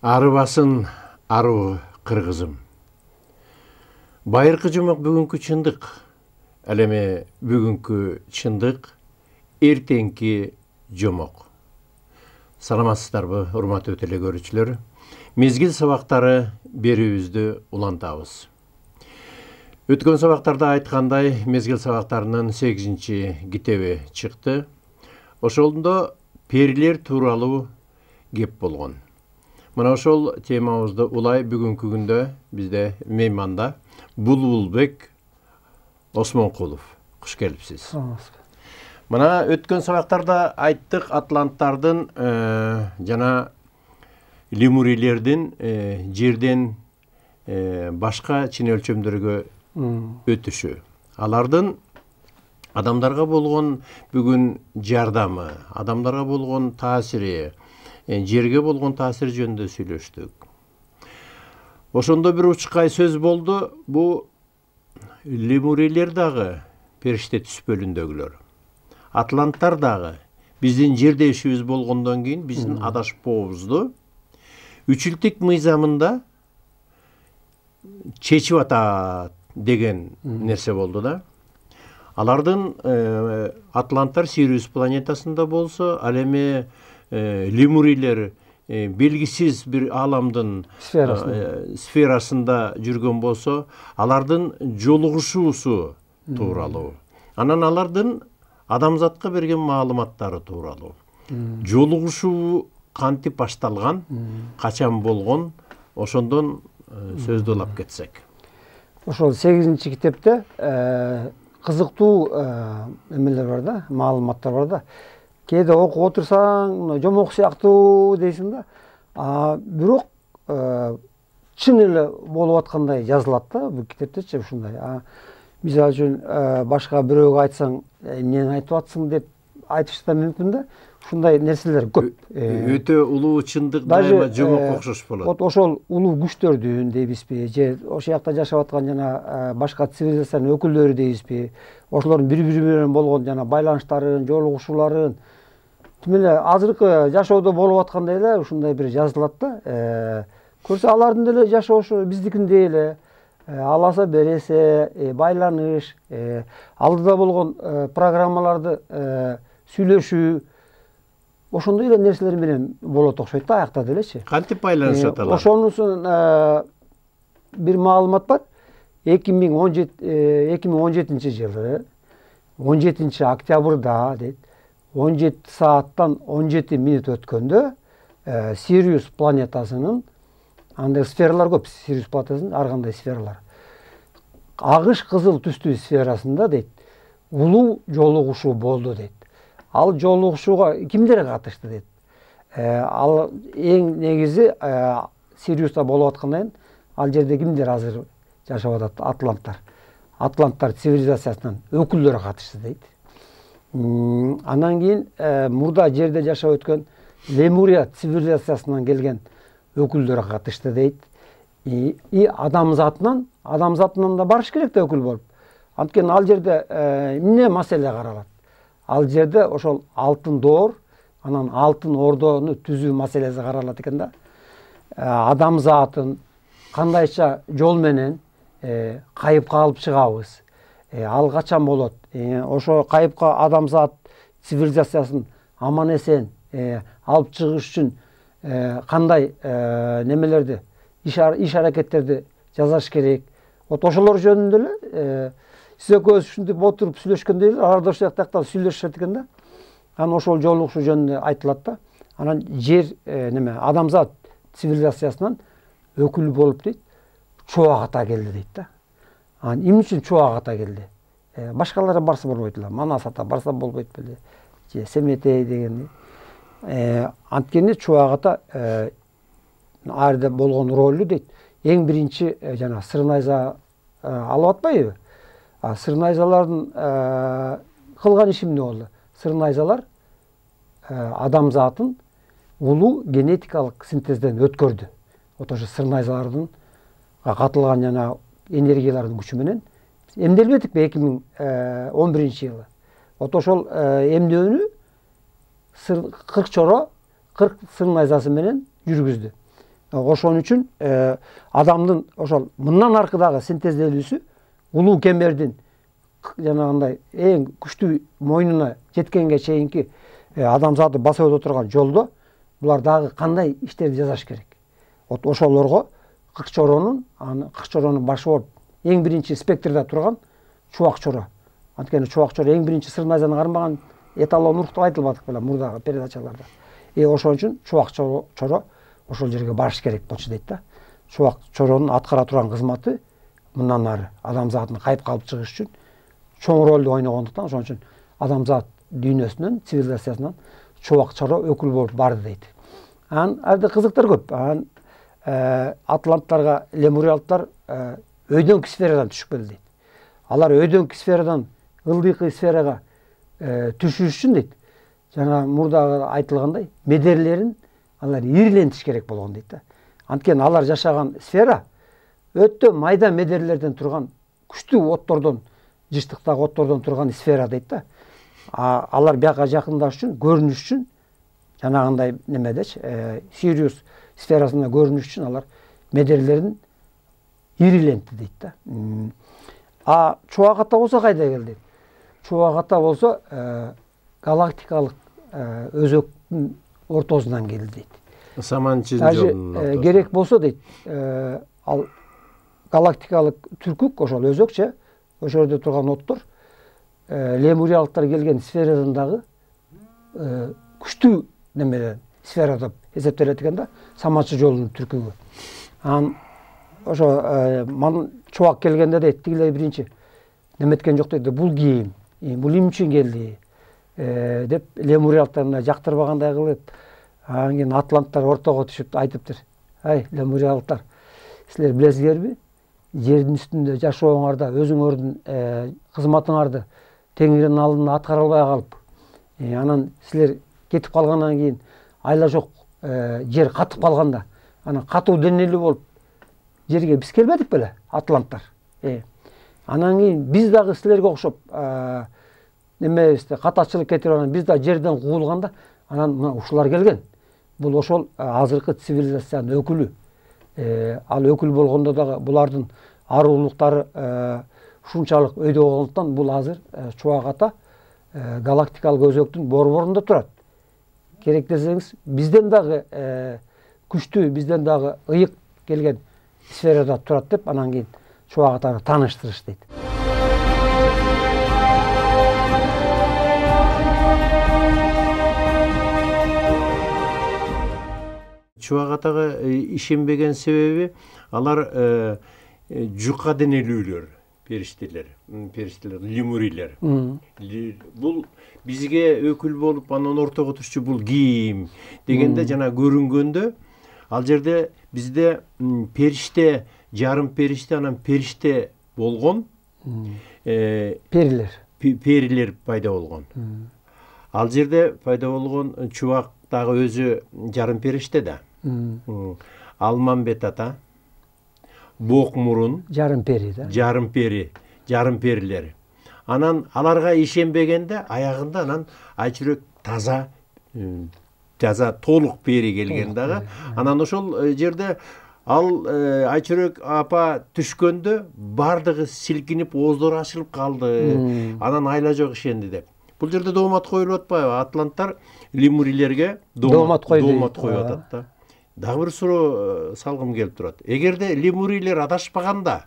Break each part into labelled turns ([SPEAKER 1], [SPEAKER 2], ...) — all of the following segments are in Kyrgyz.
[SPEAKER 1] Арыбасын ару кыргызым. Байыркы жумак бүгүнкү чындык. Ал эми бүгүнкү чындык эртеңки жомок. Саламатсыздарбы, урматтуу теле көрүүчүлөр? Мезгил сабактары берүүбүздү улантабыз. Өткөн сабактарда айткандай, мезгил сабактарынын 8 китеби чыкты. Ошолдо перилер тууралуу кеп болгон. Мына ошол темабызды улай бүгүнкү күндө бизде мейманда Булбулбек Осмонкулов. Куш келипсиз. Мына өткөн сабактарда айттык, атланттардын жана лемурилердин жерден башка чин өлчөмдөргө өтүшү. Алардын адамдарга болгон бүгүн жардамы, адамдарга болгон таасири, жерге болгон таасир жөнүндө сүйлөштүк. Ошондо бир учкай сөз болду. Бу лемурилер дагы периште түспөлүндөгүлөр. Атланттар дагы биздин жердешибиз болгондон кийин биздин адашпообузду үчүлтүк мыйзамында чечип атат деген нерсе болду да. Алардын атланттар Сириус планетасында болсо, ал эми лемурилер белгисиз бир аламдын сферасында жүргөн болсо, алардын жолугушуусу тууралуу. Анан алардын адамзатка берген маалыматтары тууралуу. Жолугушуу кантип башталган, качан болгон, ошондон сөздү улап кетсек.
[SPEAKER 2] Ошол 8 китепте кызыктуу эмелер бар да, маалыматтар бар да. Кээде окуп отурсаң, жомок сыяктуу дейсиң да. Бирок чын эле болуп аткандай жазылат да бул китептечи ушундай. Мисалы үчүн башка бирөөгө айтсаң, эмнени айтып атсың деп айтышы да мүмкүн да. Ушундай нерселер көп.
[SPEAKER 1] Өтө улуу чындык дайыма жомок окшош болот.
[SPEAKER 2] Вот ошол улуу күчтөрдүн дейбизби, же ошол жакта жашап аткан жана башка цивилизациянын өкүлдөрү дейбизби, ошолордун бири-бири менен болгон жана байланыштарын, жолугушууларын тим эле азыркы жашоодо болуп аткандай эле ушундай бир жазылат да. Көрсө алардын деле жашоосу биздикиндей эле, аласа бересе, байланыш, алдыда болгон программаларды сүйлөшүү, ошондой эле нерселер менен болот окшойт да аякта делечи.
[SPEAKER 1] Кантип байланышат алар?
[SPEAKER 2] Ошонусун бир маалымат бар. 2017 жылы 17 октябрда дейт, 17 сааттан 17 минут өткөндө Сириус планетасынын, андай сфералар көп, Сириус планетасынын ар кандай сфералар. Агыш кызыл түстүү сферасында дейт, улуу жолугушуу болду дейт. Ал жолугушууга кимдер катышты дейт. Ал эң негизи Сириуста болуп аткандан ал жерде кимдер азыр жашап атат? Атланттар. Атланттар цивилизациясынан өкүлдөрү катышты дейт. Анан кийин мурда жерде жашап өткөн Лемурия цивилизациясынан келген өкүлдөр катышты дейт. И адамзатынан да барыш керек да өкүл болуп. Анткени ал жерде эмне маселе каралат? Ал жерде ошол алтын доор, анан алтын ордону түзүү маселеси каралат экен да. Адамзатын кандайча жол менен кайыпка алып чыгабыз? Ал качан болот? Ошо кайыпка адамзат цивилизациясын аман эсен алып чыгыш үчүн кандай немелерди, иш аракеттерди жасаш керек? Вот ошолор жөнүндө эле сиз экөөбүз ушинтип отуруп сүйлөшкөндөй эле, алар да ошол жактан сүйлөшүшөт экен да. Анан ошол жолугушуу жөнүндө айтылат да. Анан жер адамзат цивилизациясынан өкүл болуп дейт, Чуагата келди дейт да. Анан эмне үчүн Чуагата келди? Башкалары барса болбойт эле, Манас ата барса болбойт беле, же Семетей деген. Анткени Чуагата арда болгон ролу дейт, эң биринчи жана сырнайза алып атпайбы? Сырнайзалардын кылган иши эмне болду? Сырнайзалар адамзатын улуу генетикалык синтезден өткөрдү. Вот ошо сырнайзалардын катылган жана энергиялардын күчү менен эмделбедикпи 2011 жылы. Вот ошол эмнөөнү 40 чоро 40 сын найзасы менен жүргүздү. Ошон үчүн адамдын ошол мындан аркыдагы синтезделүүсү улуу кемердин жанагындай эң күчтүү мойнуна жеткенге чейинки адамзатты басып отурган жолдо булар дагы кандай иштерди жасаш керек. Вот ошолорго Кыркчоронун башы болуп эң биринчи спектрде турган Чубак Чоро. Анткени Чубак Чоро эң биринчи Сырын Азияны кармаган эталон урук деп айтылбадык беле мурдагы передачаларда. Ошон үчүн Чубак Чоро ошол жерге барыш керек болчу дейт да. Чубак Чоронун аткара турган кызматы мындан ары адамзаттын кайыпка алып чыгыш үчүн чоң ролду ойногондуктан ошон үчүн адамзат дүйнөсүнөн, цивилизациясынан Чубак Чоро өкүл болуп барды дейт. Анда кызыктар көп. Атланттарга лемуриялыктар өйдөңкү сферадан түшүп келди дейт. Алар өйдөңкү сферадан ылдыйкы сферага түшүш үчүн дейт. Жана мурдагы айтылгандай медерлерин алар ирилентиш керек болгон дейт да. Анткени алар жашаган сфера өтө майда медерлерден турган күчтүү оттордон, жыштыктагы оттордон турган сфера дейт да. Алар бияка жакындаш үчүн, көрүнүш үчүн жанагындай немедечи, Сириус сферасында көрүнүш үчүн алар медерлерин ирилентти дейт да. Чубак Ата болсо кайда келди? Чубак Ата болсо галактикалык өзөктүн ортосунан келди дейт.
[SPEAKER 1] Саманчы жолунун ортосунан.
[SPEAKER 2] Керек болсо дейт, ал галактикалык түркүк ошол өзөкчө, ошол жерде турган оттор лемуриялыктар келген сферадан дагы күчтүү немеден сфера деп эсептелет экен да, Саманчы жолунун түркүгү. Ошо Чубак келгенде дейт, тигилер биринчи неметкен жок дейт, бул кийим, бул эмне үчүн келди деп лемуриялыктарына жактырбагандай кылып, анан кийин атланттар ортого түшүп айтыптыр. Ай, лемуриялыктар, силер билесиңерби? Жердин үстүндө жашооңарда өзүңөрдүн кызматыңарды Теңирдин алдында аткара албай калып, анан силер кетип калгандан кийин айла жок жер катып калганда, анан катуу денелүү болуп жерге биз келбедик беле, атланттар. Анан кийин биз дагы силерге окшоп немебизде катачылык кетирип анан биз да жерден куулганда, анан мына ушулар келген. Бул ошол азыркы цивилизациянын өкүлү. Ал өкүл болгондо дагы булардын аруулуктары ушунчалык өйдө болгондуктан бул азыр Чубак Ата галактикалык өзөктүн борборунда турат. Керек десеңиз, бизден дагы күчтүү, бизден дагы ыйык келген сферада турат деп анан кийин Чубак Атаны тааныштырыш дейт.
[SPEAKER 1] Чубак Атага ишенбеген себеби алар жука денелүүлөр, периштелер, лемурийлер. Бул бизге өкүл болуп анан ортого түшчү бул кийим дегенде жана көрүнгөндө ал жерде бизде периште, жарым периште, анан периште болгон перилер пайда болгон. Ал жерде пайда болгон Чубак дагы өзү жарым периште да. Алмамбет Ата, Бок мурун, жарым пери да. Жарым перилер. Анан аларга ишенбегенде аягында анан Айчүрөк таза толук пери келген дагы. Анан ошол жерде ал Айчүрөк апа түшкөндө бардыгы силкинип, ооздору ачылып калды. Анан айла жок ишенди деп. Бул жерде доомат коюлуп атпайбы? Атланттар лемурийлерге доомат коюп атат да. Дагы бир суроо салгым келип турат. Эгерде лемурийлер адашпаганда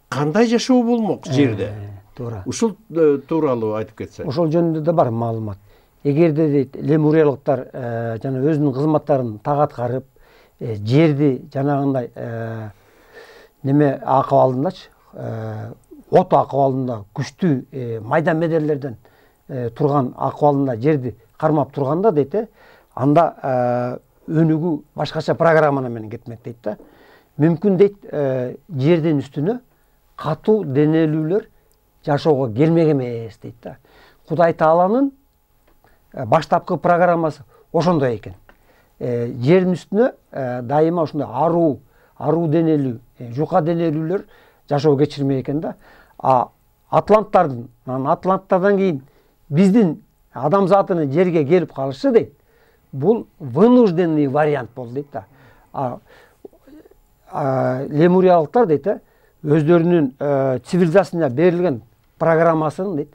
[SPEAKER 1] кандай жашоо болмок жерде?
[SPEAKER 2] Туура.
[SPEAKER 1] Ушул тууралуу айтып кетсең.
[SPEAKER 2] Ошол жөнүндө да бар маалымат. Эгерде дейт лемуриялыктар жана өзүнүн кызматтарын так аткарып, жерди жанагындай неме акыбалындачы, от акыбалында күчтүү майда медерлерден турган акыбалында жерди кармап турганда дейт, анда өнүгүү башкача программа менен кетмек дейт да. Мүмкүн дейт жердин үстүнө катуу денелүүлөр жашоого келмек эмес дейт да. Кудай Тааланын баштапкы программасы ошондой экен. Жердин үстүнө дайыма ушундай аруу денелүү, жука денелүүлөр жашоо кечирмек экен да. Атланттардан кийин биздин адамзатынын жерге келип калышы дейт, бул вынужденный вариант болду дейт да. лемуриялыктар дейт өздөрүнүн цивилизациясына берилген программасын дейт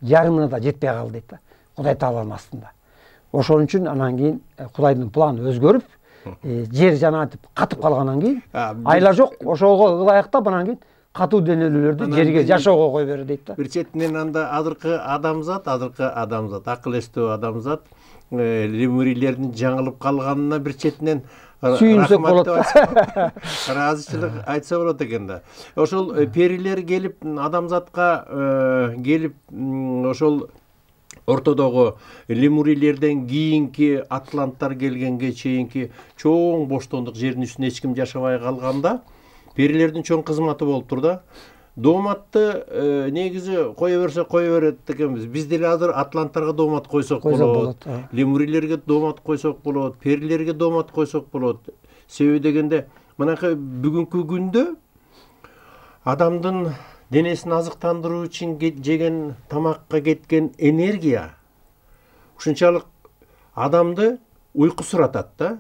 [SPEAKER 2] жарымына да жетпей калды дейт Кудай Тааланын астында. Ошон үчүн анан кийин Кудайдын планы өзгөрүп, жер жанагынтип катып калгандан кийин айла жок, ошого ылайыктап анан кийин катуу денелүүлөрдү жерге жашоого кое берди дейт да.
[SPEAKER 1] Бир четинен анда азыркы адамзат, акыл эстүү адамзат лемурийлердин жаңылып калганына бир четинен
[SPEAKER 2] сүйүнсөк болот.
[SPEAKER 1] Ыраазычылык айтса болот экен да. Ошол перилер келип адамзатка келип ошол ортодогу лемурийлерден кийинки атланттар келгенге чейинки чоң боштондук жердин үстүндө эч ким жашабай калганда перилердин чоң кызматы болуптур да. Дооматты негизи кое берет экенбиз. Биз деле азыр атланттарга доомат койсок болот, лемурийлерге доомат койсок болот, перилерге доомат койсок болот. Себеби дегенде мынакы бүгүнкү күндө адамдын денесин азыктандыруу үчүн жеген тамакка кеткен энергия ушунчалык адамды уйкусуратат да.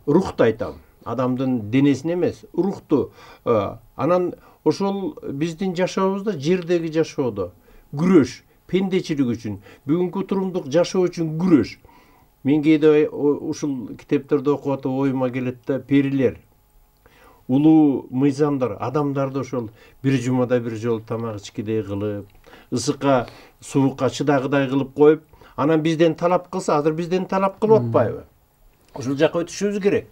[SPEAKER 1] Рухту айтам. Адамдын денесин эмес, рухту. Анан ошол биздин жашообузда, жердеги жашоодо күрөш, пендечилик үчүн, бүгүнкү турумдук жашоо үчүн күрөш. Мен кээде ушул китептерди окуп атып оюма келет да, перилер, улуу мыйзамдар адамдарды ошол бир жумада бир жолу тамак ичкидей кылып, ысыкка, суукка чыдагыдай кылып коюп, анан бизден талап кылса, азыр бизден талап кылып атпайбы? Ушул жака өтүшүбүз керек.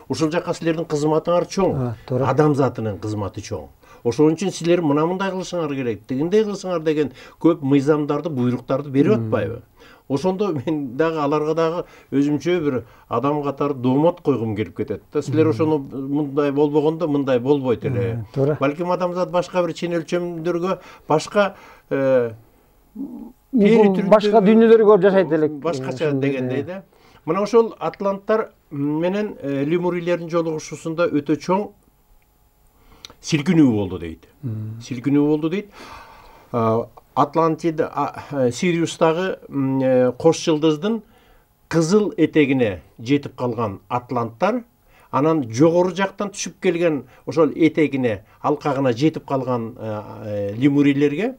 [SPEAKER 1] Ушул жака силердин кызматыңар чоң, адамзатынын кызматы чоң. Ошон үчүн силер мындай кылышыңар керек, тигиндей кылышыңар деген көп мыйзамдарды, буйруктарды берип атпайбы? Ошондо мен дагы аларга дагы өзүмчө бир адам катары доомат койгум келип кетет да. Силер ошону мындай болбогондо мындай болбойт эле. Балким адамзат башка бир чен өлчөмдөргө, башка
[SPEAKER 2] башка дүйнөлөр көрүп жашайт элек.
[SPEAKER 1] Башкача дегендей да. Мына ошол атланттар менен лемурийлердин жолугушуусунда өтө чоң силкинүү болду дейт. Силкинүү болду дейт. Атлантида, Сириустагы кош жылдыздын кызыл этегине жетип калган атланттар, анан жогору жактан түшүп келген ошол этегине, алкагына жетип калган лемурийлерге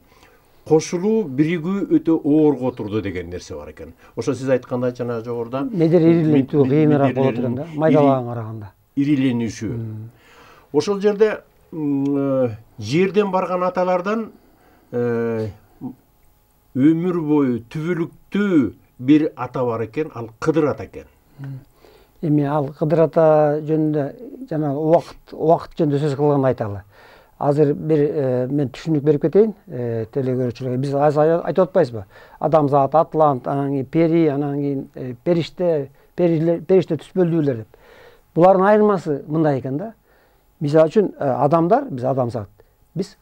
[SPEAKER 1] кошулуу, биригүү өтө оорго турду деген нерсе бар экен. Ошо сиз айткандай жана жогоруда
[SPEAKER 2] медер ирилентүү кыйыныраак болот экен да, майдалаганга караганда.
[SPEAKER 1] Ириленүүсү. Ошол жерде жерден барган аталардан өмүр бою түбүлүктүү бир ата бар экен, ал Кыдыр ата экен.
[SPEAKER 2] Эми ал Кыдыр ата жөнүндө жана убакыт жөнүндө сөз кылганда айталы. Азыр бир мен түшүнүк берип кетейин телекөрүүчүлөргө. Биз айтып атпайбызбы? Адамзат, атлант, анан кийин пери, анан кийин периште түспөлдүүлөр деп. Булардын айырмасы мындай экен да. Мисалы үчүн адамдар, биз адамзат, биз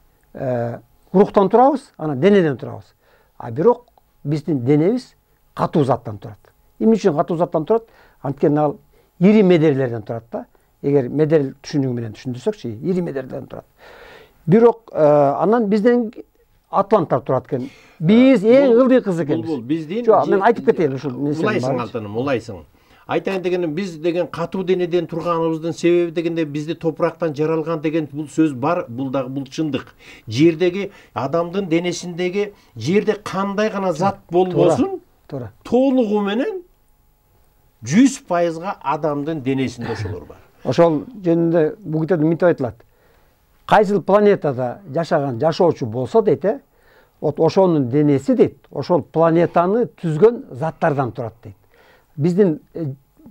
[SPEAKER 2] руктан турабыз, анан денеден турабыз. А бирок биздин денебиз катуу заттан турат. Эмне үчүн катуу заттан турат? Анткени ал ири медерлерден турат да. Эгер медер түшүнүгү менен түшүндүрсөкчү, ири медерлерден турат. Бирок анан бизден атланттар турат экен. Биз эң ылдый кыз экенбиз.
[SPEAKER 1] Биздин
[SPEAKER 2] мен айтып кетейин ушул нерсени.
[SPEAKER 1] Улайсың алтыным, улайсың. Айтайын дегеним, биз деген катуу денеден турганыбыздын себеби дегенде бизди топурактан жаралган деген бул сөз бар, бул дагы бул чындык. Жердеги адамдын денесиндеги жерде кандай гана зат болбосун, толугу менен 100% адамдын денесинде ошолор бар.
[SPEAKER 2] Ошол жөнүндө бул китепте мынтип айтылат. Кайсыл планетада жашаган жашоочу болсо дейт, ошонун денеси дейт, ошол планетаны түзгөн заттардан турат дейт. Биздин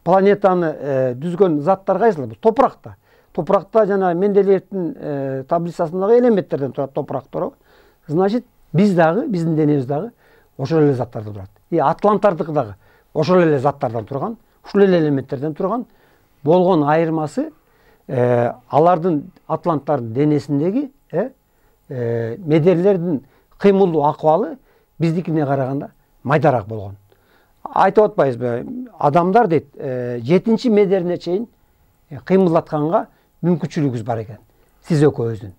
[SPEAKER 2] планетаны түзгөн заттар кайсылар? Топуракта. Топуракта жана Менделеевдин таблицасындагы элементтерден турат топурак туурабы? Значит, биз дагы, биздин денебиз дагы ошол эле заттардан турат. Атланттардыкы дагы ошол эле заттардан турган, ушул эле элементтерден турган. Болгон айырмасы алардын атланттардын денесиндеги медерлердин кыймылдуу акыбалы биздикине караганда майдараак болгон. Айтып атпайбызбы? Адамдар дейт, 7-чи медерине чейин кыймылдатканга мүмкүнчүлүгүбүз бар экен. Сиз экөөбүздүн.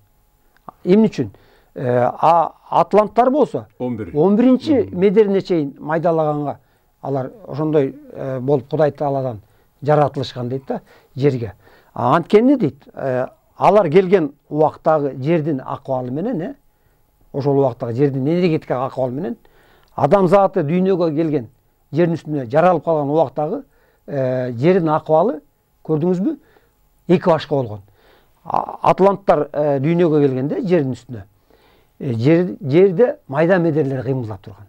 [SPEAKER 2] Эмне үчүн? Атланттар болсо 11-чи медерине чейин майдалаганга алар ошондой болуп Кудай Тааладан жаратылышкан дейт да жерге. Анткени дейт, алар келген убактагы жердин акыбалы менен, ошол убактагы жердин энергетика акыбалы менен адамзаты дүйнөгө келген жердин үстүнө жаралып калган убактагы жердин акыбалы көрдүңүзбү? Эки башка болгон. Атланттар дүйнөгө келгенде жердин үстүнө жерде майда медерлер кыймылдап турган.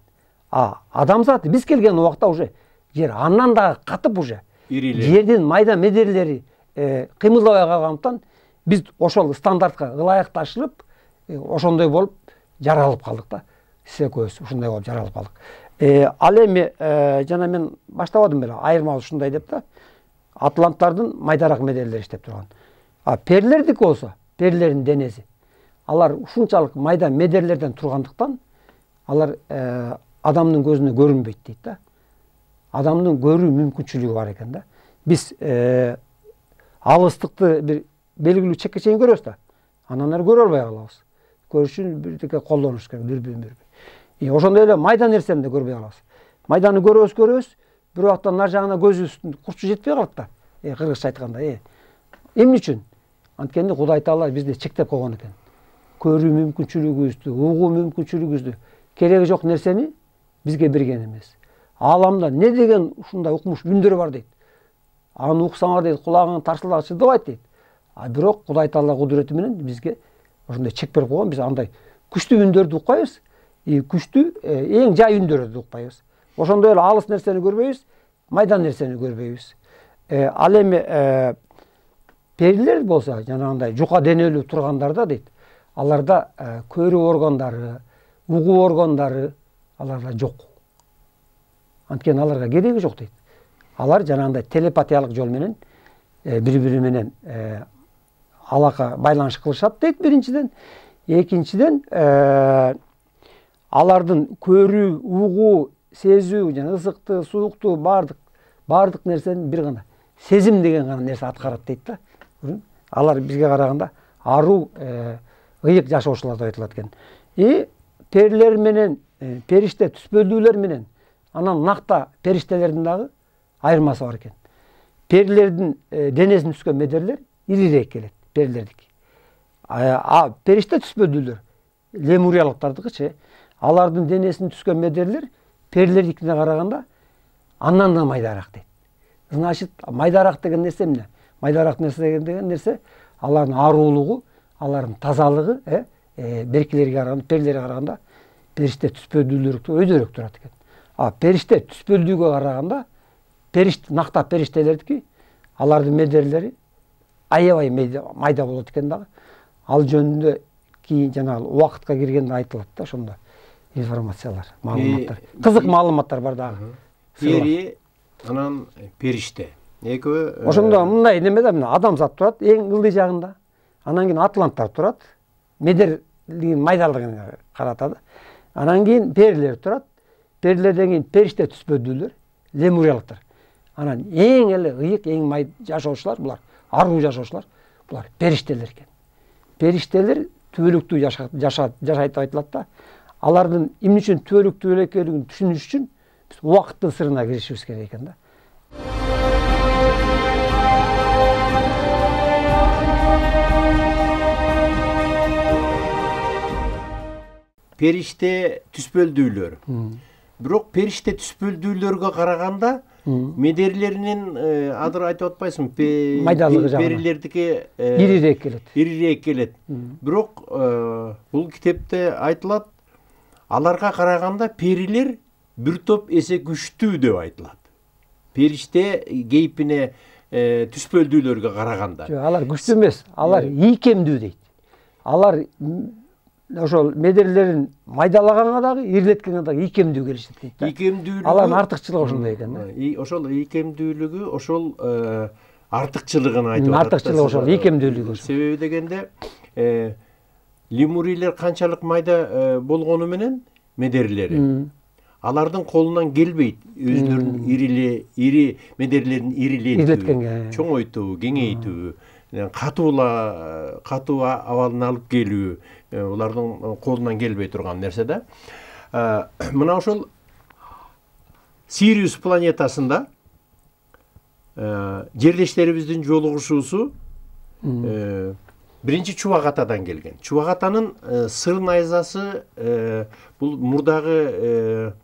[SPEAKER 2] Адамзаты биз келген убакта уже жер андан да катып уже жердин майда медерлери кыймылдабай калгандыктан биз ошол стандартка ылайыкташылып ошондой болуп жаралып калдык да. Сиз экөөбүз ушундай болуп жаралып калдык. Ал эми жана мен баштабадым беле, айырмасы ушундай деп да. Атланттардын майдараак медерлери иштеп турган. Перилердики болсо, перилердин денеси алар ушунчалык майда медерлерден тургандыктан алар адамдын көзүнө көрүнбөйт дейт да. Адамдын көрүү мүмкүнчүлүгү бар экен да. Биз алыстыкты бир белгилүү чекке чейин көрөбүз да. Андан ары көрө албай калабыз. Көрүш үчүн бирдеке колдонуш керек, дүрбүн. Ошондой эле майда нерсени да көрбөй калабыз. Майданы көрөбүз, бир убакта нар жагына көзүбүздүн курчу жетпей калат да. Кыргызча айтканда, эмне үчүн? Анткени Кудай Таала бизди чектеп койгон экен. Көрүү мүмкүнчүлүгүбүздү, угуу мүмкүнчүлүгүбүздү, кереги жок нерсени бизге берген эмес. Ааламда не деген ушундай укмуш үндөр бар дейт. Аны уксаңар дейт, кулагың тарсылдап чыдабайт дейт. Бирок Кудай Таала кудурети менен бизге ошондой чек берип койгон. Биз андай күчтүү үндөрдү укпайбыз, күчтүү эң жай үндөрдү укпайбыз. Ошондой эле алыс нерсени көрбөйбүз, майда нерсени көрбөйбүз. Ал эми перилер болсо, жанагындай жука денелүү тургандарда дейт, аларда көрүү органдары, угуу органдары аларда жок. Анткени аларга кереги жок дейт. Алар жанагындай телепатиялык жол менен бири-бири менен алака байланыш кылышат дейт биринчиден. Экинчиден алардын көрүү, угуу, сезүү, жана ысыкты, суукту бардык нерсени бир гана сезим деген гана нерсе аткарат дейт да. Алар бизге караганда аруу, ыйык жашоочулар деп айтылат экен. Перилер менен, периште түспөлдүүлөр менен, анан накта периштелердин дагы айырмасы бар экен. Перилердин денесин түскөн медерлер ирирээк келет, перилердики. Периште түспөлдүүлөр, лемуриялыктардыкычы, алардын денесин түскөн медерлер перилердикине караганда андан да майдараак дейт. Значит, майдараак деген нерсе эмне? Майдараак нерсе деген нерсе алардын ааруулугу, алардын тазалыгы, беркилерге караганда, перилерге караганда периште түспөлдүүлөр өйдөрөөк турат экен. Периште түспөлдүүгө караганда накта периштелердики алардын медерлери аябай майда болот экен дагы. Ал жөнүндө кийин жанагы убакытка киргенде айтылат да, ошондо информациялар, маалыматтар. Кызык маалыматтар бар дагы.
[SPEAKER 1] Пери, анан периште. Экөө
[SPEAKER 2] ошондо мындай неме да, адамзат турат эң ылдый жагында. Анан кийин атланттар турат. Медерлигин майдалыгын каратады. Анан кийин перилер турат. Перилерден кийин периште түспөлдүүлөр, лемуриялыктар. Анан эң эле ыйык, эң май жашоочулар, булар аруу жашоочулар, булар периштелер экен. Периштелер түбөлүктүү жашайт деп айтылат да. Алардын эмне үчүн түбөлүктүү экендигин түшүнүш үчүн биз убакыттын сырына киришибиз керек экен да.
[SPEAKER 1] Периште түспөлдүүлөр. Бирок периште түспөлдүүлөргө караганда медерлеринин адыр айтып атпайсыңбы?
[SPEAKER 2] Майдалыгы жагынан.
[SPEAKER 1] Перилердики
[SPEAKER 2] ирирээк келет.
[SPEAKER 1] Бирок бул китепте айтылат, аларга караганда перилер бир топ эсе күчтүү деп айтылат. Периште кейпине түспөлдүүлөргө караганда.
[SPEAKER 2] Алар күчтүү эмес, алар ийкемдүү дейт. Алар ошол медерлерин майдалаганга дагы, ирилеткенге дагы ийкемдүү келишет дейт да.
[SPEAKER 1] Ийкемдүүлүгү
[SPEAKER 2] алардын артыкчылыгы ошондой экен да.
[SPEAKER 1] Ошол ийкемдүүлүгү, ошол артыкчылыгын айтып атат.
[SPEAKER 2] Артыкчылыгы ошол, ийкемдүүлүгү.
[SPEAKER 1] Себеби дегенде лемурилер канчалык майда болгону менен медерлери алардын колунан келбейт өзүлөрүнүн ири медерлерин ирилетүү, чоңойтуу, кеңейтүү, катуу абалын алып келүү, улардын колунан келбей турган нерсе да. Мына ошол Сириус планетасында жерлештерибиздин жолугушуусу биринчи Чубак атадан келген. Чубак атанын сыр найзасы бул мурдагы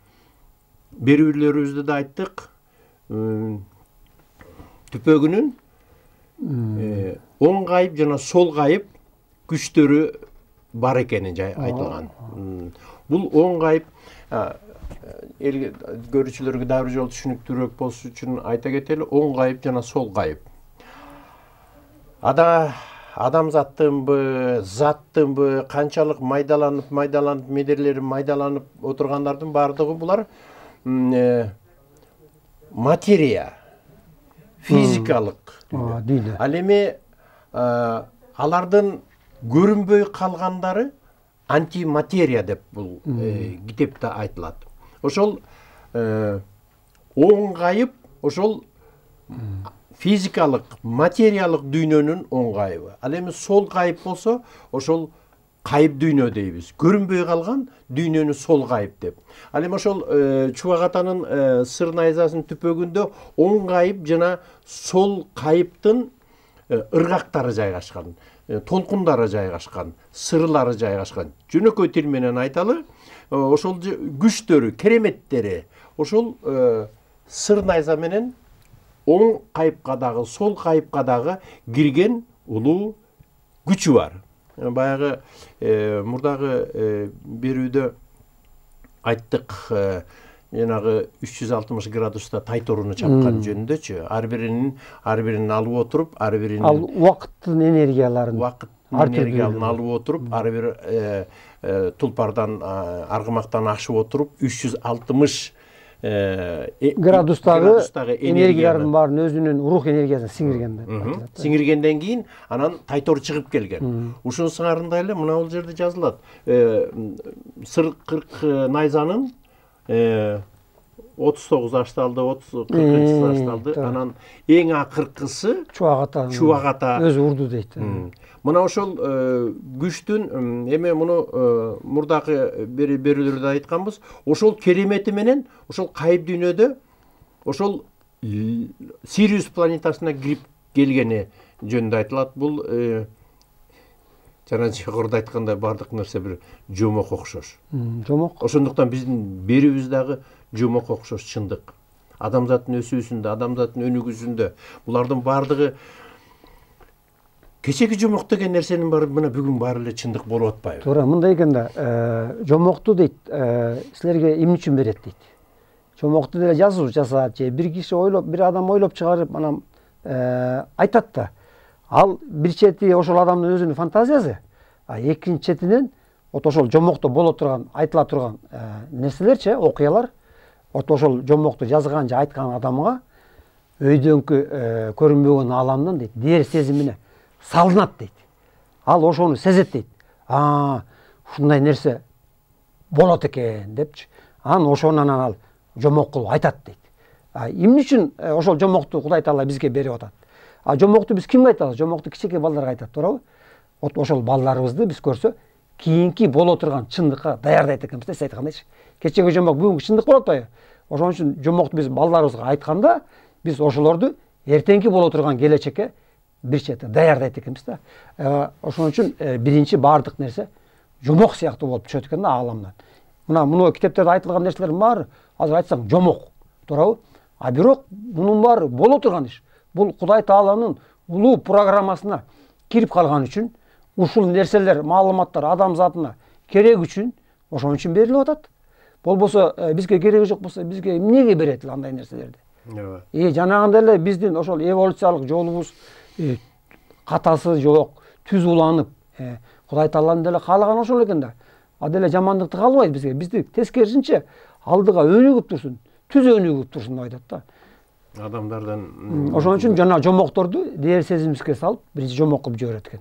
[SPEAKER 1] берүүлөрүбүздө да айттык. Түпөгүнүн оң кайып жана сол кайып күчтөрү бар экени айтылган. Бул оң кайып көрүүчүлөргө дагы бир жолу түшүнүктүүрөөк болуш үчүн айта кетели, оң кайып жана сол кайып. Адамзаттынбы, заттынбы, канчалык майдаланып, медерлери майдаланып отургандардын баардыгы булар материя, физикалык дүйнө. Ал эми алардын көрүнбөй калгандары антиматерия деп бул китепте айтылат. Ошол оң кайып, ошол физикалык, материалык дүйнөнүн оң кайыбы. Ал эми сол кайып болсо, ошол кайып дүйнө дейбиз. Көрүнбөй калган дүйнөнү сол кайып деп. Ал эми ошол Чубак атанын сыр найзасынын түпөгүндө оң кайып жана сол кайыптын ыргактары жайгашкан, толкундары жайгашкан, сырлары жайгашкан. Жөнөкөй тил менен айталы, ошол күчтөрү, кереметтери ошол сыр найза менен оң кайыпка дагы, сол кайыпка дагы кирген улуу күчү бар. Баягы мурдагы берүүдө айттык, жанагы 360 градуста тайторуну чапкан жөнүндөчү. Ар бирин алып отуруп, ар бирин
[SPEAKER 2] ал убакыттын энергияларын
[SPEAKER 1] алып отуруп, ар бир тулпардан, аргымактан ашып отуруп, 360
[SPEAKER 2] градустагы энергиялардын баарын өзүнүн рух энергиясына
[SPEAKER 1] сиңиргенден кийин анан тайтор чыгып келген. Ушунун сыңарында эле мына бул жерде жазылат. Сыр 40 найзанын 39 ашталды, 40 ашталды. Анан эң акыркысы
[SPEAKER 2] Чубак ата өзү урду дейт.
[SPEAKER 1] Мына ошол күчтүн эме муну мурдагы берүүлөрдө айтканбыз. Ошол керемети менен ошол кайып дүйнөдө ошол Сириус планетасына кирип келгени жөнүндө айтылат. Бул жана жогоруда айткандай бардык нерсе бир жомок окшош.
[SPEAKER 2] Жомок.
[SPEAKER 1] Ошондуктан биздин берүүбүз дагы жомок окшош, чындык. Адамзаттын өсүүсүндө, адамзаттын өнүгүүсүндө булардын бардыгы кечеги жомок деген нерсенин баары мына бүгүн баары эле чындык болуп атпайбы?
[SPEAKER 2] Туура, мындай экен да, жомокту дейт, силерге эмне үчүн берет дейт. Жомокту деле жазуу жасаат же бир киши ойлоп, бир адам ойлоп чыгарып анан айтат да. Ал бир чети ошол адамдын өзүнүн фантазиясы, а экинчи четинен ошол жомокто боло турган, айтыла турган нерселерчи, окуялар ошол жомокту жазган же айткан адамга өйдөнкү көрүнбөгөн ааламдан дейт, дер сезимине салынат дейт. Ал ошону сезет дейт. Ушундай нерсе болот экен депчи. Анан ошонан ал жомок кылып айтат дейт. Эмне үчүн ошол жомокту Кудай Таала бизге берип атат? Жомокту биз кимге айтабыз? Жомокту кичинекей балдарга айтат, туурабы? Ошол балдарыбызды биз көрсө, кийинки боло турган чындыкка даярдайт экенбиз да, сиз айткандайчы. Кечеги жомок бүгүнкү чындык болот атпайбы? Ошон үчүн жомокту биз балдарыбызга айтканда, биз ошолорду эртеңки боло турган келечекке бир чети даярдайт экенбиз да. Ошон үчүн биринчи баардык нерсе жомок сыяктуу болуп түшөт экен да ааламдан. Мына китептерде айтылган нерселердин баары азыр айтсаң жомок, туурабы? Бирок мунун баары боло турган иш. Бул Кудай Тааланын улуу программасына кирип калган үчүн, ушул нерселер, маалыматтар адам затына керек үчүн, ошон үчүн берилип атат. Болбосо бизге кереги жок болсо, бизге эмнеге берет андай нерселерди? Жанагындай эле биздин ошол эволюциялык жолубуз катасы жок, түз уланып, Кудай Тааланын деле каалаганы ошол экен да. Деле жамандыкты каалабайт бизге. Бизди тескерисинче алдыга өнүгүп турсун, түз өнүгүп турсун деп айтат да.
[SPEAKER 1] Адамдардан.
[SPEAKER 2] Ошон үчүн жана жомокторду дээр сезимибизге салып, биринчи жомок кылып жиберет экен.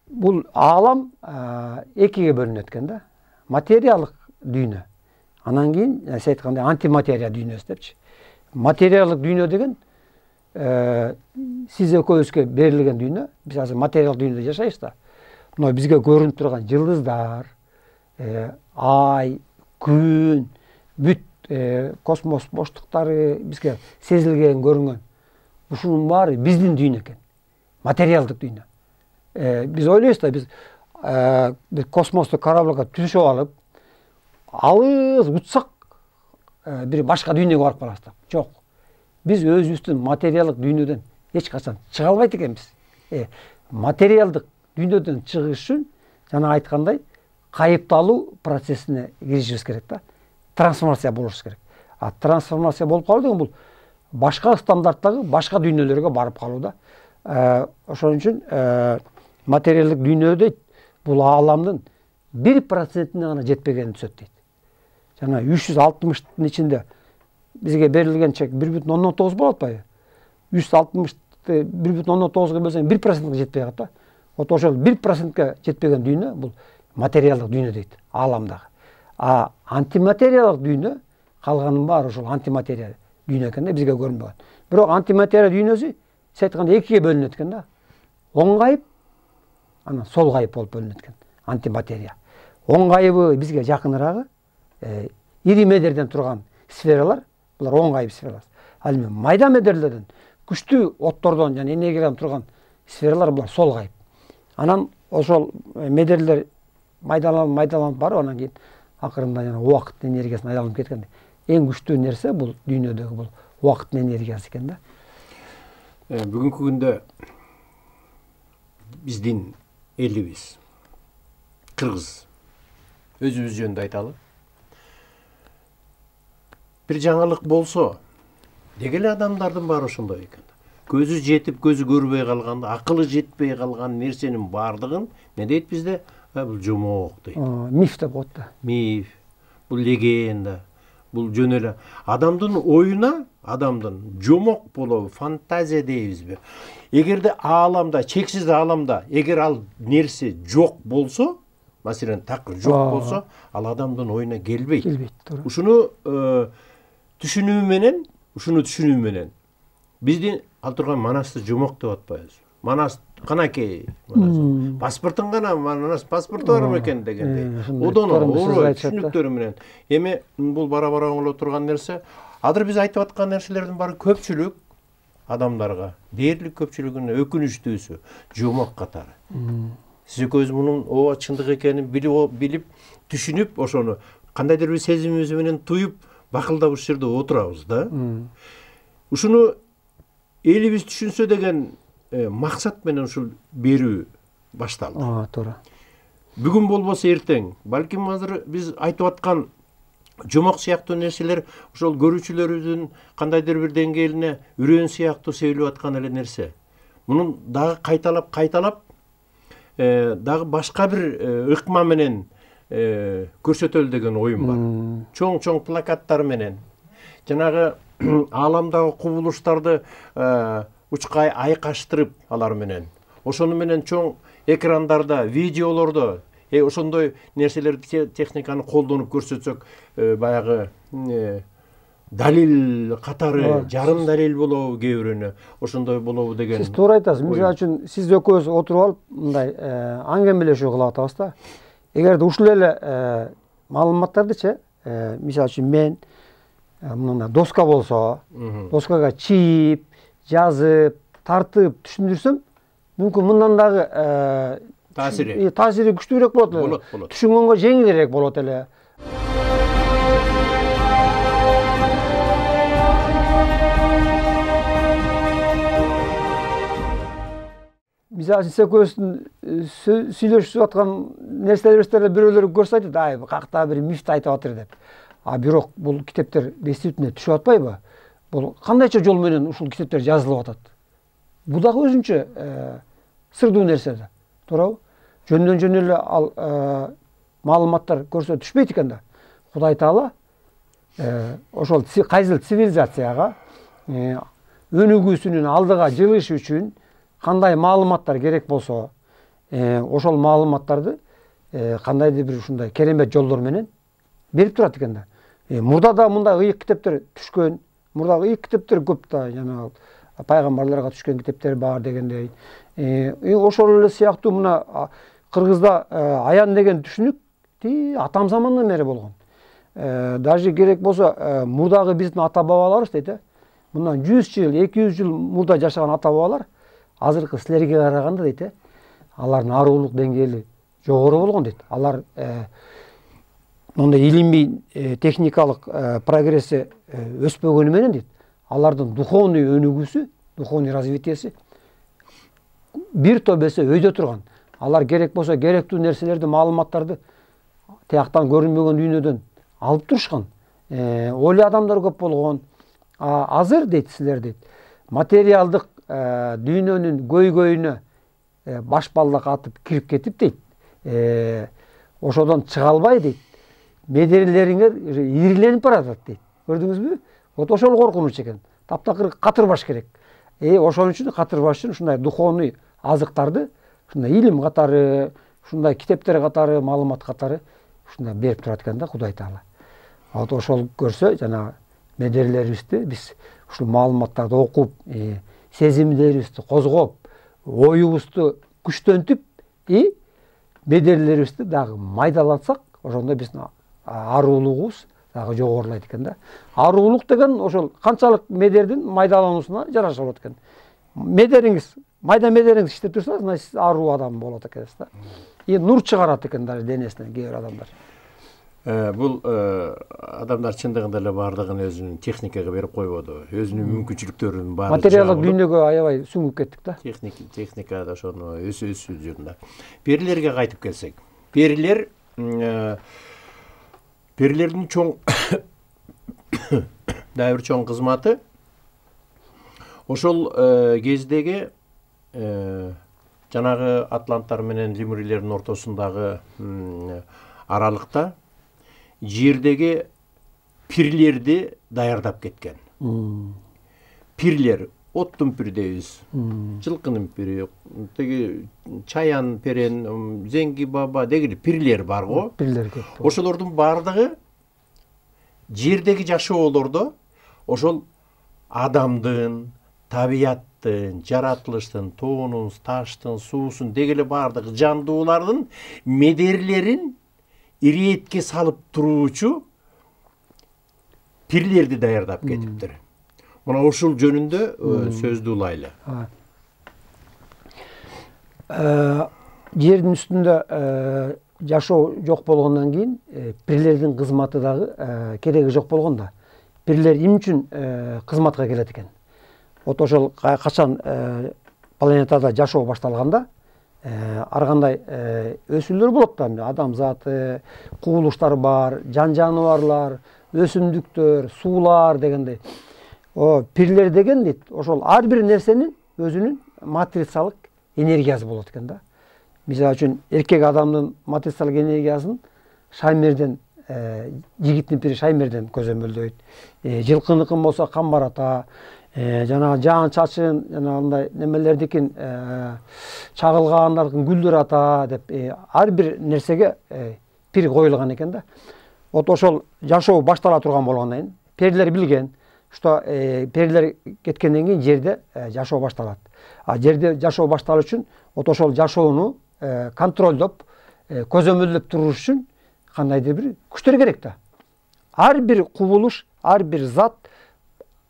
[SPEAKER 2] Бул аалам экиге бөлүнөт экен да. Материалдык дүйнө. Анан кийин, сиз айткандай, антиматерия дүйнөсү депчи. Материалдык дүйнө деген сиз экөөбүзгө берилген дүйнө. Биз азыр материалдык дүйнөдө жашайбыз да. мына бизге көрүнүп турган жылдыздар, ай, күн, бүт космос боштуктары бизге сезилген, көрүнгөн. Ушунун баары биздин дүйнө экен. Материалдык дүйнө. Биз ойлойбуз да, биз космостук корабльга түшүп алып, алыс учсак, бир башка дүйнөгө барып калабыз деп. Жок. Биз өзүбүздүн материалдык дүйнөдөн эч качан чыга албайт экенбиз. Материалдык дүйнөдөн чыгыш үчүн жана айткандай кайыпталуу процессине киришибиз керек да. Трансформация болуш керек. А трансформация болуп калуу деген бул башка стандарттагы башка дүйнөлөргө барып калуу да. Ошон үчүн материалдык дүйнө дейт, бул ааламдын 1%-ине гана жетпегени түшөт дейт. Жана 360-тын ичинде бизге берилген чек 1,9 болот атпайбы? 360-ты 1,9га бөлсөң 1%га жетпей калат да. Вот ошол 1%га жетпеген дүйнө бул материалдык дүйнө дейт ааламдагы. А антиматериалдык дүйнө калганын баары ошол антиматерия дүйнө экен да, бизге көрүнбөгөн. Бирок антиматерия дүйнөсү сиз айткандай экиге бөлүнөт экен да. Оң кайып, анан сол кайып болуп бөлүнөт экен антиматерия. Оң кайыбы бизге жакынырагы, ири медерден турган сфералар, булар оң кайып сфералар. Ал эми майда медерлерден, күчтүү оттордон жана энергиядан турган сфералар булар сол кайып. Анан ошол медерлер майдаланып барып, анан кийин акырында жана убакыт энергиясын айланып кеткен. Эң күчтүү нерсе бул дүйнөдөгү бул убакыттын энергиясы экен да.
[SPEAKER 1] Бүгүнкү күндө биздин элибиз кыргыз, өзүбүз жөнүндө айталы. Бир жаңылык болсо, деги эле адамдардын баары ошондой экен. Көзү жетип, көзү көрбөй калган, акылы жетпей калган нерсенин баардыгын не дейт бизде? Бул жомок дейт.
[SPEAKER 2] Миф деп коет да.
[SPEAKER 1] Миф, бул легенда, бул жөн эле адамдын оюна, адамдын жомок болобу, фантазия дейбизби? Эгерде ааламда, чексиз ааламда, эгер ал нерсе жок болсо, маселен, такыр жок болсо, ал адамдын оюна келбейт.
[SPEAKER 2] Келбейт, туура.
[SPEAKER 1] Ушуну түшүнүү менен биздин ал турган Манасты жомок деп атпайбыз. Манас канакей, паспортун гана Манас паспорту бар экен дегендей. Одон оор түшүнүктөрү менен. Эми бул бара-бара оңоло турган нерсе. Азыр биз айтып аткан нерселердин баары көпчүлүк адамдарга, дээрлик көпчүлүгүнө өкүнүчтүүсү жомок катары. Сиз экөөбүз мунун ооба чындык экенин билип, түшүнүп, ошону кандайдыр бир сезимибиз менен туюп, бакылдап ушул жерде отурабыз да. Ушуну элибиз түшүнсө деген максат менен ушул берүү башталды.
[SPEAKER 2] Туура.
[SPEAKER 1] Бүгүн болбосо эртең, балким азыр биз айтып аткан жомок сыяктуу нерселер ошол көрүүчүлөрүбүздүн кандайдыр бир деңгээлине үрөөн сыяктуу себилип аткан эле нерсе. Мунун дагы кайталап дагы башка бир ыкма менен көрсөтөлү деген оюм бар. Чоң плакаттар менен жанагы ааламдагы кубулуштарды учкай айкаштырып алар менен, ошону менен чоң экрандарда, видеолордо ошондой нерселерди, техниканы колдонуп көрсөтсөк, баягы далил катары, жарым далил болобу кээ бирөөнө, ошондой болобу деген.
[SPEAKER 2] Сиз туура айтасыз. Мисалы үчүн сиз экөөбүз отуруп алып, мындай аңгемелешүү кылып атабыз да. Эгерде ушул эле маалыматтардычы, мисалы үчүн мен мындай доска болсо, доскага чийип, жазып, тартып түшүндүрсөм, мүмкүн мындан дагы таасири күчтүүрөөк болот эле. Түшүнгөнгө жеңилирээк болот эле. Мисалы сиз экөөбүздүн сүйлөшүп аткан нерселерибизди бирөөлөр көрсө айтат, ай, какта бир мифти айтып атыр деп. А бирок бул китептер действительно түшүп атпайбы? Бул кандайча жол менен ушул китептер жазылып атат? Бул дагы өзүнчө сырдуу нерсе да. Туурабы? Жөндөн эле ал маалыматтар көрсө түшпөйт экен да. Кудай Таала ошол кайсыл цивилизацияга өнүгүүсүнүн алдыга жылыш үчүн кандай маалыматтар керек болсо, ошол маалыматтарды кандайдыр бир ушундай керемет жолдор менен берип турат экен да. Мурда да мындай ыйык китептер түшкөн, мурда ыйык китептер көп да, жана пайгамбарларга түшкөн китептер бар дегендей. Ошол эле сыяктуу мына Кыргызда аян деген түшүнүк атам замандан бери болгон. Даже керек болсо мурдагы биздин ата бабаларыбыз дейт, мындан 100 жыл, 200 жыл мурда жашаган ата бабалар азыркы силерге караганда дейт, алардын аруулук деңгээли жогору болгон дейт. Алар мындай илимий техникалык прогресси өспөгөнү менен дейт, алардын духовный өнүгүүсү, духовный развитиясы бир топ эсе өйдө турган. Алар керек болсо керектүү нерселерди, маалыматтарды тияктан көрүнбөгөн дүйнөдөн алып турушкан. Ойлы адамдар көп болгон. Азыр дейт силер дейт, материалдык дүйнөнүн көйгөйүнө баш балдак атып кирип кетип дейт. Ошодон чыга албай дейт. Медерелериңер ириленип баратат дейт. Көрдүңүзбү? Вот ошол коркунуч экен. Таптакыр катырбаш керек. Ошон үчүн катырбаш үчүн ушундай духовный азыктарды, ушундай илим катары, ушундай китептер катары, маалымат катары ушундай берип турат экен да Кудай Таала. Вот ошол көрсө жана медерелерибизди биз ушул маалыматтарды окуп, сезимдерибизди козгоп, оюбузду күчтөнтүп, медерелерибизди дагы майдалатсак, ошондо биздин аруулугубуз дагы жогорулайт экен да. Аруулук деген ошол канчалык медердин майдалануусуна жараша болот экен. Медериңиз, майда медериңиз иштеп турса, значит сиз аруу адам болот экенсиз да. Нур чыгарат экен даже денесинен кээ бир адамдар.
[SPEAKER 1] Бул адамдар чындыгында эле бардыгын өзүнүн техникага берип койбоду. Өзүнүн мүмкүнчүлүктөрүн баары
[SPEAKER 2] материалдык дүйнөгө аябай сүңгүп кеттик да.
[SPEAKER 1] Техникада ошону өсүү жөнүндө. Перилерге кайтып келсек. Перилердин чоң дагы бир чоң кызматы ошол кездеги жанагы атланттар менен лемурийлердин ортосундагы аралыкта жердеги пирлерди даярдап кеткен. Пирлер, оттун пир дейбиз, жылкынын пири, теги чаян перен, зеңги баба дегиле пирлер бар го.
[SPEAKER 2] Пирлер көп.
[SPEAKER 1] Ошолордун бардыгы жердеги жашоолордо ошол адамдын, табияттын, жаратылыштын, тоонун, таштын, суусун дегеле бардык жандуулардын медерлерин ириетке салып туруучу пирлерди даярдап кетиптир. Мына ушул жөнүндө сөздү улайлы.
[SPEAKER 2] Жердин үстүндө жашоо жок болгондон кийин пирлердин кызматы дагы кереги жок болгондо пирлер эмне үчүн кызматка келет экен? Вот ошол качан планетада жашоо башталганда ар кандай өсүүлөр болот да, адамзаты, кубулуштар бар, жаныбарлар, өсүмдүктөр, суулар дегендей. Пирлер деген дейт, ошол ар бир нерсенин өзүнүн матрицалык энергиясы болот экен да. Мисалы үчүн эркек адамдын матрицалык энергиясын Шаймерден, жигиттин пири Шаймерден көзөмөлдөйт. Жылкыныкын болсо Камбар ата, жана жаан чачын, жана андай немелердикин чагылгандардын Гүлдөр ата деп ар бир нерсеге пир коюлган экен да. Вот ошол жашоо баштала турган болгондон кийин перилер билген, что перилер кеткенден кийин жерде жашоо башталат. Жерде жашоо башталыш үчүн вот ошол жашоону контролдоп, көзөмөлдөп туруш үчүн кандайдыр бир күчтөр керек да. Ар бир кубулуш, ар бир зат,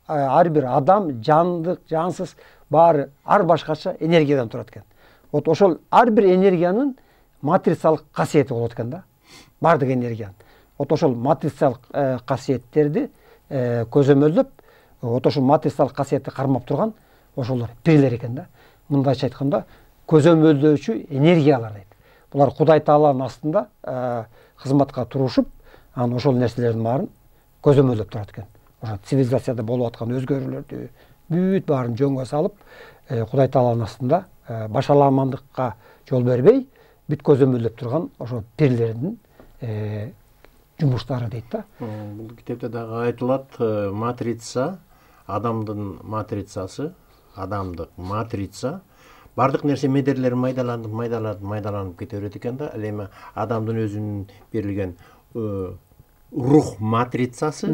[SPEAKER 2] ар бир адам, жандык, жансыз баары ар башкача энергиядан турат экен. Вот ошол ар бир энергиянын матрицалык касиети болот экен да. Бардык энергиянын. Вот ошол матрицалык касиеттерди көзөмөлдөп, вот ошол матрицалык касиетти кармап турган ошолор пирлер экен да. Мындайча айтканда, көзөмөлдөөчү энергиялар дейт. Булар Кудай Тааланын астында кызматка турушуп, анан ошол нерселердин баарын көзөмөлдөп турат экен. Ошо цивилизацияда болуп аткан өзгөрүүлөрдү бүт баарын жөнгө салып, Кудай Тааланын астында башаламандыкка жол бербей, бүт көзөмөлдөп турган ошо пирлердин жумуштары дейт да.
[SPEAKER 1] Бул китепте дагы айтылат, матрица, адамдын матрицасы, адамдык матрица, бардык нерсе медерлер майдаланып кете берет экен да. Ал эми адамдын өзүнүн берилген рух матрицасы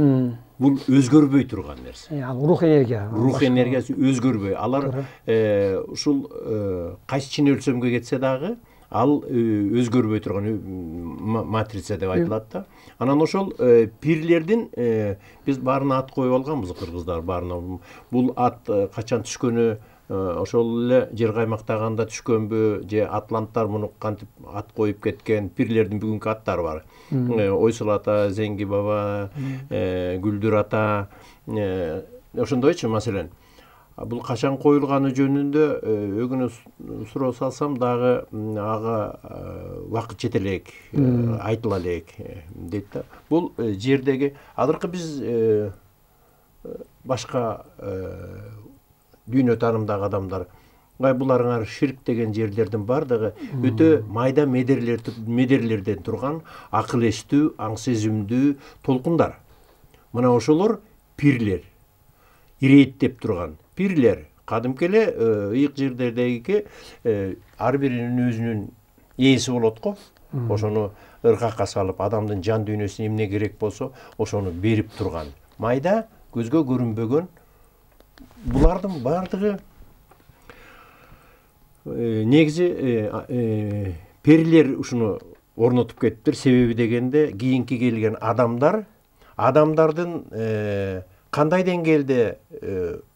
[SPEAKER 1] бул өзгөрбөй турган нерсе.
[SPEAKER 2] Ал рух энергия.
[SPEAKER 1] Рух энергиясы өзгөрбөй. Алар ушул кайсы чын өлчөмгө кетсе дагы, ал өзгөрбөй турган матрица деп айтылат да. Анан ошол пирлердин биз баарына ат коюп алганбыз, кыргыздар баарына. Бул ат качан түшкөнү ошол эле жер каймактаганда түшкөнбү же атланттар муну кантип ат коюп кеткен, пирлердин бүгүнкү аттары бар. Ойсул ата, Зеңги баба, Гүлдүр ата, ошондойчу маселен. Бул качан коюлганы жөнүндө өгүнө суроо салсам дагы ага убакыт жете элек, айтыла элек дейт да. Бул жердеги азыркы биз башка дүйнө таанымдагы адамдар буларыңар ширк деген жерлердин бардыгы өтө майда медерлерден турган акыл эстүү, аң сезимдүү толкундар. Мына ошолор пирлер, ирээттеп турган пирлер. Кадимки эле ыйык жерлердеги ар биринин өзүнүн ээси болот го. Ошону ыргакка салып, адамдын жан дүйнөсүнө эмне керек болсо, ошону берип турган. Майда көзгө көрүнбөгөн булардын бардыгы негизи перилер ушуну орнотуп кетиптир. Себеби дегенде кийинки келген адамдардын кандай деңгээлде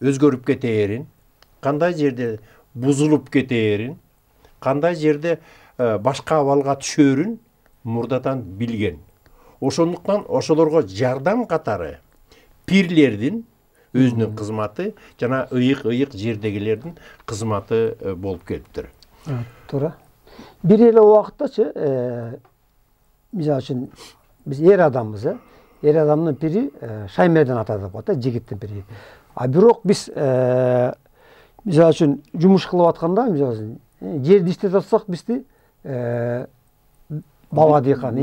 [SPEAKER 1] өзгөрүп кетээрин, кандай жерде бузулуп кетээрин, кандай жерде башка абалга түшөрүн мурдадан билген. Ошондуктан ошолорго жардам катары пирлердин өзүнүн кызматы жана ыйык жердегилердин кызматы болуп келиптир.
[SPEAKER 2] Туура. Бир эле убакыттачы, мисалы үчүн биз эр адамбыз, эр адамдын пири Шаймерден ата деп коет, жигиттин пири. А бирок биз мисалы үчүн жумуш кылып атканда, мисалы үчүн жерди иштеп атсак бизди баба дыйкан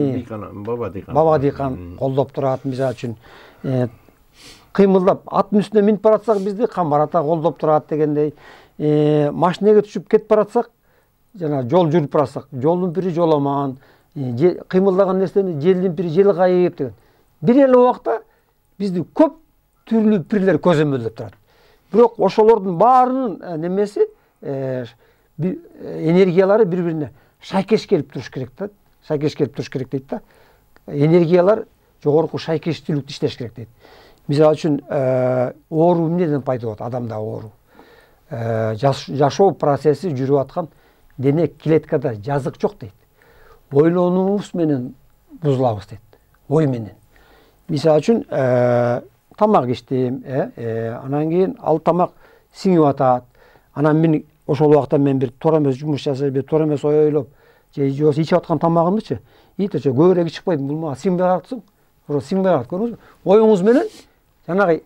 [SPEAKER 2] колдоп турат. Мисалы үчүн кыймылдап аттын үстүнө минип баратсак бизди Камбар ата колдоп турат дегендей. Машинеге түшүп кетип баратсак, жана жол жүрүп баратсак, жолдун пири жоламан, кыймылдаган нерсени желдин пири жел кайып деген. Бир эле убакта бизди көп түрлүү пирлер көзөмөлдөп турат. Бирок ошолордун баарынын немеси энергиялары бири-бирине шайкеш келип туруш керек да. Шайкеш келип туруш керек дейт да. Энергиялар жогорку шайкештүүлүктү иштеш керек дейт. Мисалы үчүн оору эмнеден пайда болот? Адамда оору. Жашоо процесси жүрүп аткан дене клеткада жазык жок дейт. Ойлонуубуз менен бузулабыз дейт. Ой менен. Мисалы үчүн тамак иштейм, анан кийин ал тамак сиңип атат. Анан мен ошол убакта мен бир туура эмес жумуш жасап, бир туура эмес ойлоп, же ичип аткан тамагымдычы, көбүрөөк ичип койдум, бул мага сиңбей калыптсың. Сиңбей калат, көрдүңүзбү? Оюңуз менен жанагы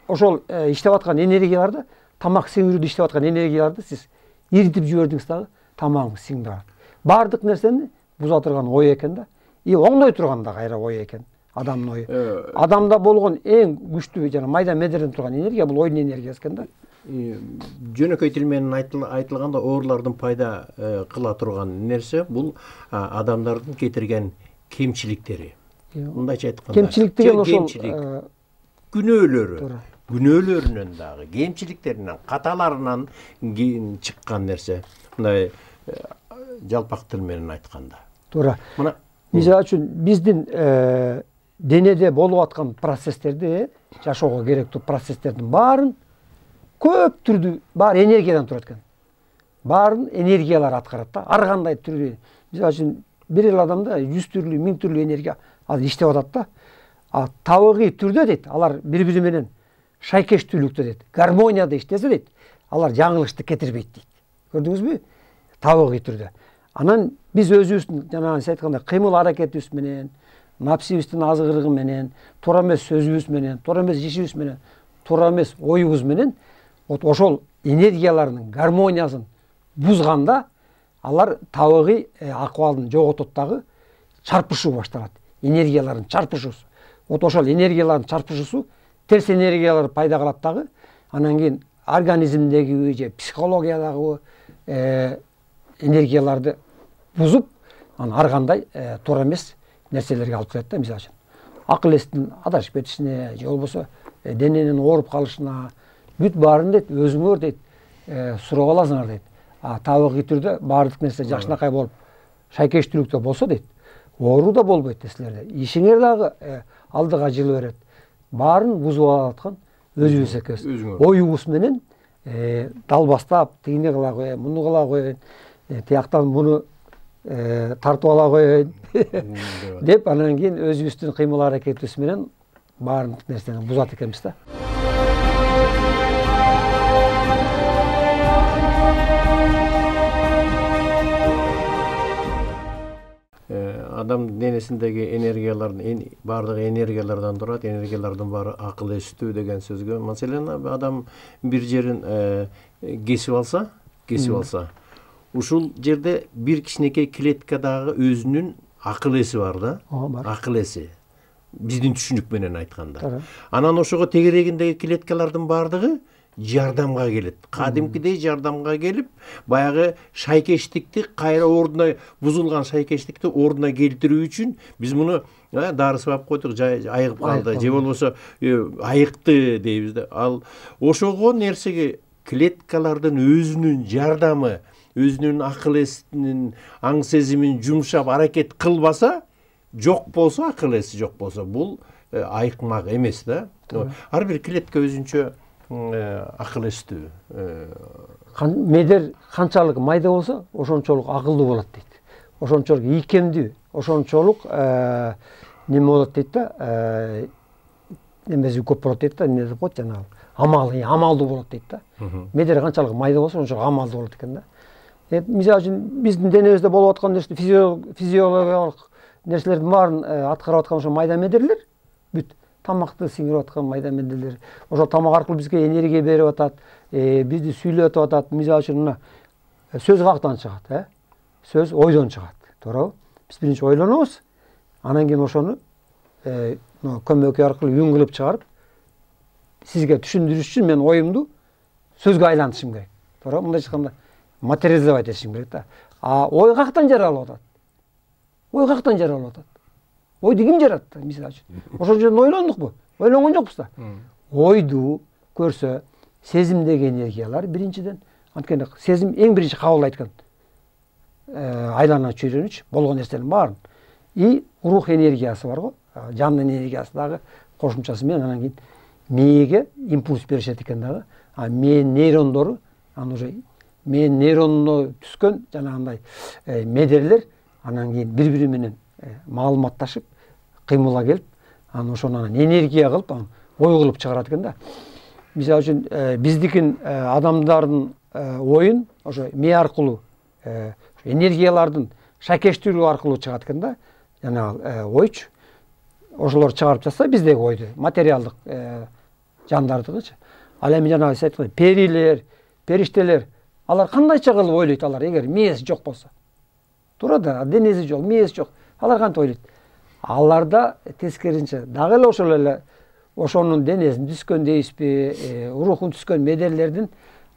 [SPEAKER 2] ошол иштеп аткан энергияларды, тамак сиңирүүдө иштеп аткан энергияларды сиз иритип жибердиңиз дагы, тамагыңыз сиңбей калат. Бардык нерсени буза турган ой экен да. Оңдой турган да кайра ой экен. Адамдын ою. Адамда болгон эң күчтүү жана майда медерден турган энергия бул ойдун энергиясы экен да.
[SPEAKER 1] Жөнөкөй тил менен айтылганда оорулардын пайда кыла турган нерсе бул адамдардын кетирген кемчиликтери. Мындайча айтканда,
[SPEAKER 2] кемчилик деген ошол
[SPEAKER 1] күнөөлөрүнөн дагы, кемчиликтеринен, каталарынан чыккан нерсе. Мындай жалпак тил менен айтканда.
[SPEAKER 2] Туура. Мисалы үчүн биздин денеде болуп аткан процесстерди, жашоого керектүү процесстердин баарын көп түрдүү баары энергиядан турат экен. Баарын энергиялар аткарат да. Ар кандай түрдүү. Мисалы үчүн бир эле адамда 100 түрлүү, 1000 түрлүү энергия азыр иштеп атат да. Табигый түрдө дейт, алар бири-бири менен шайкештүүлүктө дейт, гармонияда иштесе дейт, алар жаңылышты кетирбейт дейт. Көрдүңүзбү? Табигый түрдө. Анан биз өзүбүздүн жана сиз айткандай кыймыл аракетибиз менен, напсибиздин азгырыгы менен, туура эмес сөзүбүз менен, туура эмес ишибиз менен, туура эмес оюбуз менен ошол энергиялардын гармониясын бузганда алар табигый акыбалын жоготот дагы, чарпышуу башталат. Энергиялардын чарпышуусу. Ошол энергиялардын чарпышуусу терс энергиялар пайда кылат дагы. Анан кийин организмдеги же психологиядагы энергияларды бузуп, анан ар кандай туура эмес нерселерге алып келет да. Мисалы үчүн акыл эстин адашып кетишине, же болбосо дененин ооруп калышына, бүт баарын дейт, өзүңөр дейт, сурап аласыңар дейт. Табигый түрдө баардык нерсе жакшынакай болуп шайкештүүлүктө болсо дейт, оору да болбойт да силерде. Ишиңер дагы алдыга жылы берет. Баарын бузуп алаткан өзүбүз экөөбүз. Оюбуз менен далбастап, тигини кыла коеюн, муну кыла коеюн, тияктан муну тартып ала коеюн деп, анан кийин өзүбүздүн кыймыл аракетибиз менен баардык нерсени бузат экенбиз да.
[SPEAKER 1] Адам денесиндеги энергиялардын бардыгы энергиялардан турат, энергиялардын баары акыл эстүү деген сөзгө. Маселен, адам бир жерин кесип алса, ушул жерде бир кичинекей клеткадагы өзүнүн акыл эси бар да. Акыл эси. Биздин түшүнүк менен айтканда. Анан ошого тегерегиндеги клеткалардын бардыгы жардамга келет. Кадимкидей жардамга келип, баягы шайкештикти кайра ордуна, бузулган шайкештикти ордуна келтирүү үчүн биз муну дары сыбап койдук, айыгып калды, же болбосо айыкты дейбиз да. Ал ошого нерсеге клеткалардын өзүнүн жардамы, өзүнүн акыл эсинин, аң сезимин жумшап аракет кылбаса, жок болсо, акыл эси жок болсо, бул айыкмак эмес да. Ар бир клетка өзүнчө акыл эстүү.
[SPEAKER 2] Медер канчалык майда болсо, ошончолук акылдуу болот дейт. Ошончолук ийкемдүү, ошончолук неме болот дейт да, немеси көп болот дейт да, эмне деп коет жанагы, амалдуу болот дейт да. Медер канчалык майда болсо, ошончолук амалдуу болот экен да. Мисалы үчүн биздин денебизде болуп аткан нерсе, физиологиялык нерселердин баарын аткарып аткан ошо майда медерлер, бүт тамакты сиңирип аткан майда медерлер. Ошо тамак аркылуу бизге энергия берип атат, бизди сүйлөтүп атат. Мисалы үчүн мына сөз каяктан чыгат, Сөз ойдон чыгат, туурабы? Биз биринчи ойлонобуз, анан кийин ошону көмөкөй аркылуу үн кылып чыгарып, сизге түшүндүрүш үчүн мен оюмду сөзгө айлантышым керек. Туурабы? Мындайча айтканда материализовать этишим керек да. А ой каяктан жаралып атат? Ойду ким жаратты, мисалы үчүн? Ошол жерден ойлондукпу? Ойлонгон жокпуз да. Ойду көрсө, сезимдеги энергиялар биринчиден, анткени сезим эң биринчи кабылдайт экен. Айлана чүйрөнүч болгон нерсенин баарын. И рух энергиясы бар го, жандын энергиясы дагы кошумчасы менен анан кийин мээге импульс беришет экен дагы. А мээнин нейрондору, анан уже мээнин нейронуна түскөн жанагындай медерлер анан кийин бири-бири менен маалыматташып, кыймылга келип, анан ошону энергия кылып, ой кылып чыгарат экен да. Мисалы үчүн биздикин адамдардын оюн ошо мээ аркылуу энергиялардын шайкештүүлүгү аркылуу чыгат экен да. Жанагы ойчу. Ошолор чыгарып жатса биздеги ойду, материалдык жандардыкычы. Ал эми жанагы сиз айткандай перилер, периштелер, алар кандайча кылып ойлойт алар, эгер мээси жок болсо. Туура да, денеси жок, мээси жок. Алар кантип ойлойт? Аларда тескерисинче дагы эле ошол эле ошонун денесин түскөн дейбизби, рухун түскөн медерлердин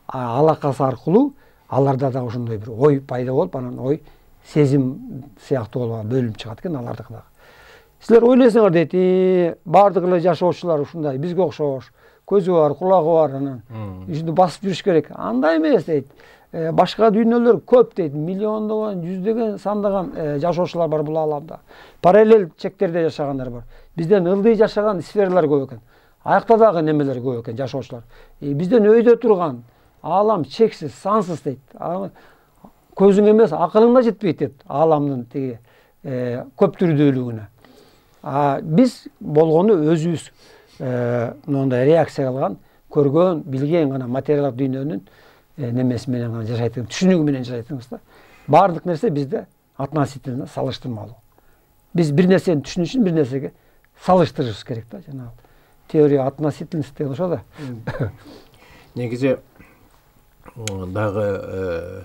[SPEAKER 2] алакасы аркылуу аларда да ошондой бир ой пайда болуп, анан ой сезим сыяктуу болуп бөлүнүп чыгат экен алардыкы дагы. Силер ойлойсуңар дейт, баардык эле жашоочулар ушундай бизге окшош, көзү бар, кулагы бар, анан ишинди басып жүрүш керек. Андай эмес дейт. Башка дүйнөлөр көп дейт, миллиондогон, жүздөгөн, сандаган жашоочулар бар бул ааламда. Параллель чектерде жашагандар бар. Бизден ылдый жашаган сфералар көп экен. Аякта дагы немелер көп экен, жашоочулар. Бизден өйдө турган аалам чексиз, сансыз дейт. Көзүң эмес, акылың да жетпейт дейт ааламдын тиги көптүрдүүлүгүнө. Биз болгону өзүбүз мындай реакция кылган, көргөн, билген гана материалдык дүйнөнүн немеси менен гана жашайт экен, түшүнүгү менен жашайт экенбиз да. Баардык нерсе бизде относительно салыштырмалуу. Биз бир нерсени түшүнүш үчүн бир нерсеге салыштырышыбыз керек да, жанагы теория относительность деген ошо да.
[SPEAKER 1] Негизи дагы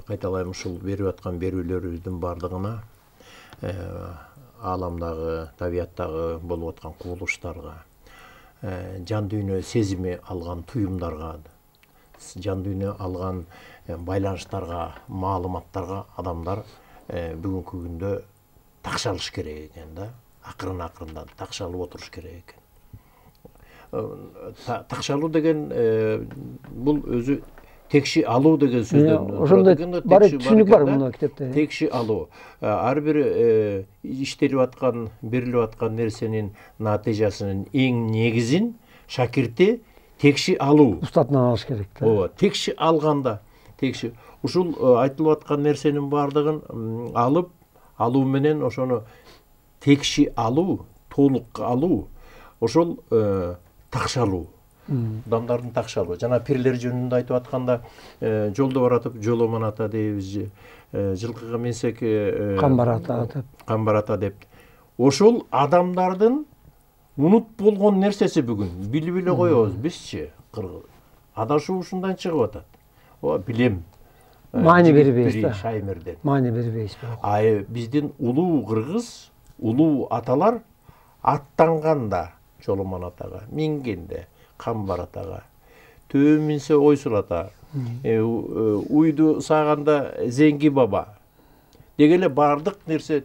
[SPEAKER 1] кайталайм, ушул берип аткан берүүлөрүбүздүн баардыгына ааламдагы, табияттагы болуп аткан кубулуштарга, жан дүйнө сезими алган туюмдарга, жан дүйнө алган байланыштарга, маалыматтарга адамдар бүгүнкү күндө такшалыш керек экен да. Акырын-акырындан такшалып отуруш керек экен. Такшалуу деген бул өзү текши алуу деген сөздөн
[SPEAKER 2] ошондой бар түшүнүк бар мына китепте.
[SPEAKER 1] Текши алуу. Ар бир иштелип аткан, берилип аткан нерсенин натыйжасынын эң негизин шакирти текши алуу.
[SPEAKER 2] Устатынан алыш керек да.
[SPEAKER 1] Ооба, текши алганда, текши ушул айтылып аткан нерсенин баардыгын алуу менен ошону текши алуу, толук алуу, ошол такшалуу. Адамдардын такшалуу. Жана пирлер жөнүндө айтып атканда, жолдо баратып жоломон ата дейбиз, жылкыга менсек камбар ата деп. Ошол адамдардын унут болгон нерсеси бүгүн билип эле коебуз бизчи. Адашуу ушундан чыгып атат. Ооба, билем.
[SPEAKER 2] Маани бербейбиз да.
[SPEAKER 1] Шаймерден.
[SPEAKER 2] Маани бербейбиз.
[SPEAKER 1] Биздин улуу кыргыз, улуу аталар аттанганда жоломон атага, мингенде камбар атага, төбө минсе ойсул ата, уйду сааганда зеңги баба. Деги эле бардык нерсе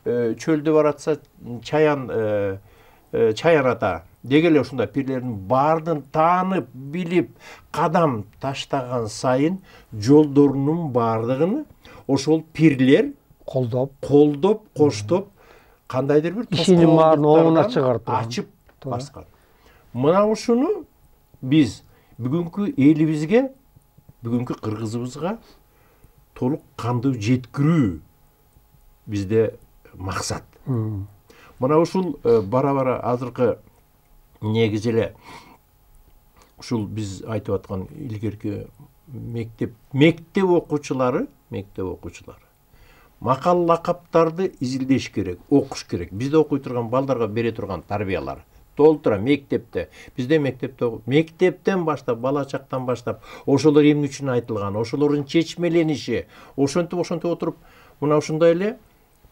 [SPEAKER 1] чөлдө баратса чаян ата. Деги эле ушундай пирлердин баардын таанып, билип, кадам таштаган сайын жолдорунун баардыгын ошол пирлер колдоп, коштоп, кандайдыр бир
[SPEAKER 2] ишинин баарын оңуна чыгарып
[SPEAKER 1] ачып баскан. Мына ушуну биз бүгүнкү элибизге, бүгүнкү кыргызыбызга толук кандуу жеткирүү бизде максат. Мына ушул бара-бара азыркы негизи эле ушул биз айтып аткан илгерки мектеп окуучулары макал лакаптарды изилдеш керек, окуш керек. Бизде окуй турган балдарга бере турган тарбиялар толтура мектепте. Бизде мектептен баштап, бала чактан баштап ошолор эмне үчүн айтылган, ошолордун чечмелениши, ошентип отуруп, мына ушундай эле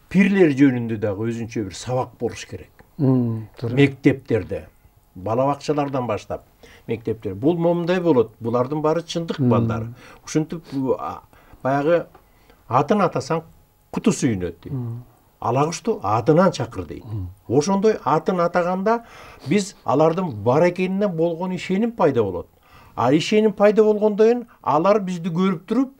[SPEAKER 1] пирлер жөнүндө дагы өзүнчө бир сабак болуш керек. Мектептерде, бала бакчалардан баштап мектептер. Бул момундай болот. Булардын баары чындык балдар. Ушинтип баягы атын атасаң куту сүйүнөт дейт. Алагыштуу атынан чакыр дейт. Ошондой атын атаганда биз алардын бар экенине болгон ишеним пайда болот. Ишеним пайда болгондон кийин алар бизди көрүп туруп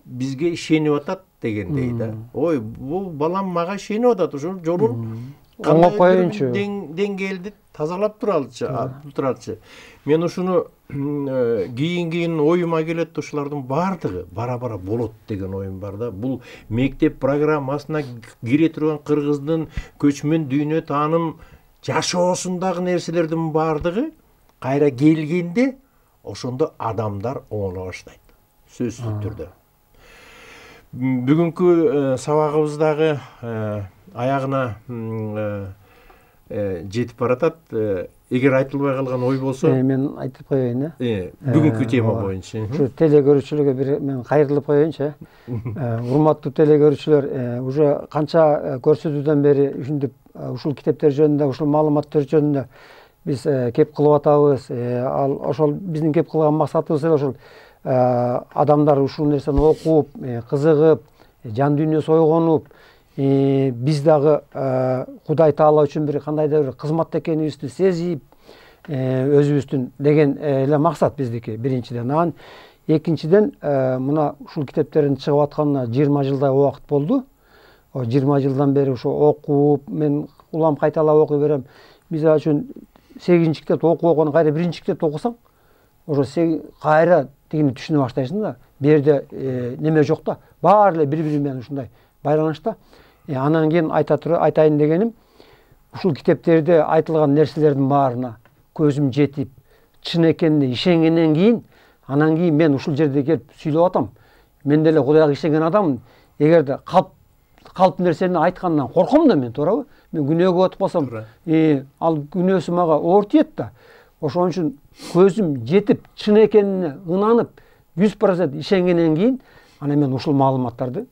[SPEAKER 1] бизге ишенип атат дегендей да. Ой, бул балам мага ишенип атат, ошол жолун
[SPEAKER 2] оңоп коеюнчу.
[SPEAKER 1] Деңгээлди тазалап туралчы. Мен ушуну кийин оюма келет, ушулардын баардыгы бара-бара болот деген оюм бар да. Бул мектеп программасына кире турган кыргыздын көчмөн дүйнө тааным жашоосундагы нерселердин баардыгы кайра келгенде ошондо адамдар оңоло баштайт. Сөзсүз түрдө. Бүгүнкү сабагыбыздагы аягына жетип баратат. Эгер айтылбай калган ой болсо,
[SPEAKER 2] мен айтып коеюн.
[SPEAKER 1] Бүгүнкү тема боюнча.
[SPEAKER 2] Ушу телекөрүүчүлөргө бир мен кайрылып коеюнчу. Урматтуу телекөрүүчүлөр, уже канча көрсөтүүдөн бери ушинтип ушул китептер жөнүндө, ушул маалыматтар жөнүндө биз кеп кылып атабыз. Ал ошол биздин кеп кылган максатыбыз эле ошол адамдар ушул нерсени окуп, кызыгып, жан дүйнөсү ойгонуп, биз дагы Кудай Таала үчүн бир кандайдыр бир кызмат экенибизди сезип, өзүбүздүн деген эле максат биздики биринчиден. Анан экинчиден мына ушул китептердин чыгып атканына 20 жылдай убакыт болду. 20 жылдан бери ошо окуп, мен улам кайталап окуй берем. Мисалы үчүн 8-нчи китеп окуган кайра 1-нчи китеп окусаң, ошо кайра тигини түшүнө баштайсың да. Берде неме жок да. Баары эле бири-бири менен ушундай байланышта. Анан кийин айтайын дегеним, ушул китептерде айтылган нерселердин баарына көзүм жетип, чын экенине ишенгенден кийин, анан кийин мен ушул жерде келип сүйлөп атам. Мен деле Кудайга ишенген адаммын. Эгерде калп нерсени айткандан корком да мен, туурабы? Мен күнөөгө батып калсам, ал күнөөсү мага оор тиет да. Ошон үчүн көзүм жетип, чын экенине ынанып, 100% ишенгенден кийин, анан мен ушул маалыматтарды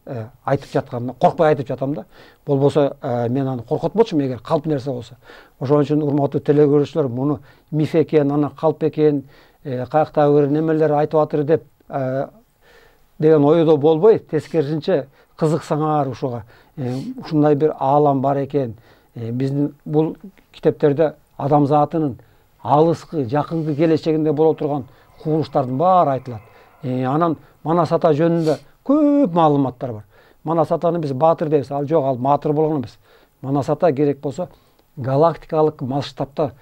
[SPEAKER 2] айтып жатканда коркпой айтып жатам да. Болбосо мен аны коркотмочумун эгер калп нерсе болсо. Ошон үчүн урматтуу телекөрүүчүлөр, муну миф экен, анан калп экен, каяктагы бир немелер айтып атыр деп деген ойдо болбой, тескерисинче кызыксаңар ушуга, ушундай бир аалам бар экен. Биздин бул китептерде адамзатынын алыскы, жакынкы келечегинде боло турган кубулуштардын баары айтылат. Анан Манас ата жөнүндө көп маалыматтар бар. Манас атаны биз баатыр дейбиз, ал жок, ал маатыр болгон эмес. Манас ата керек болсо галактикалык масштабта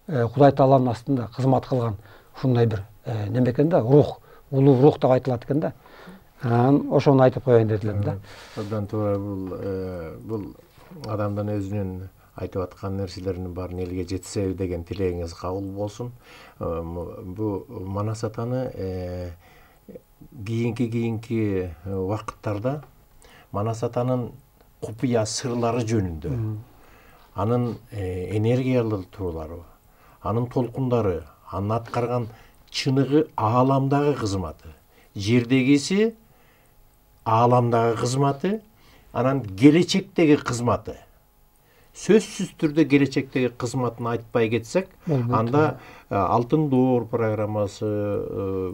[SPEAKER 2] Кудай Тааланын астында кызмат кылган ушундай бир неме экен да, рух, улуу рух деп айтылат экен да. Ошону айтып коеюн дедим да.
[SPEAKER 1] Абдан туура, бул адамдын өзүнүн айтып аткан нерселеринин баарын элге жетсе деген тилегиңиз кабыл болсун. Бу Манас атаны кийинки убакыттарда Манас атанын купуя сырлары жөнүндө, анын энергиялык туруулары, анын толкундары, анын аткарган чыныгы ааламдагы кызматы, жердегиси ааламдагы кызматы, анан келечектеги кызматы. Сөзсүз түрдө келечектеги кызматын айтпай кетсек, анда Алтын доор программасы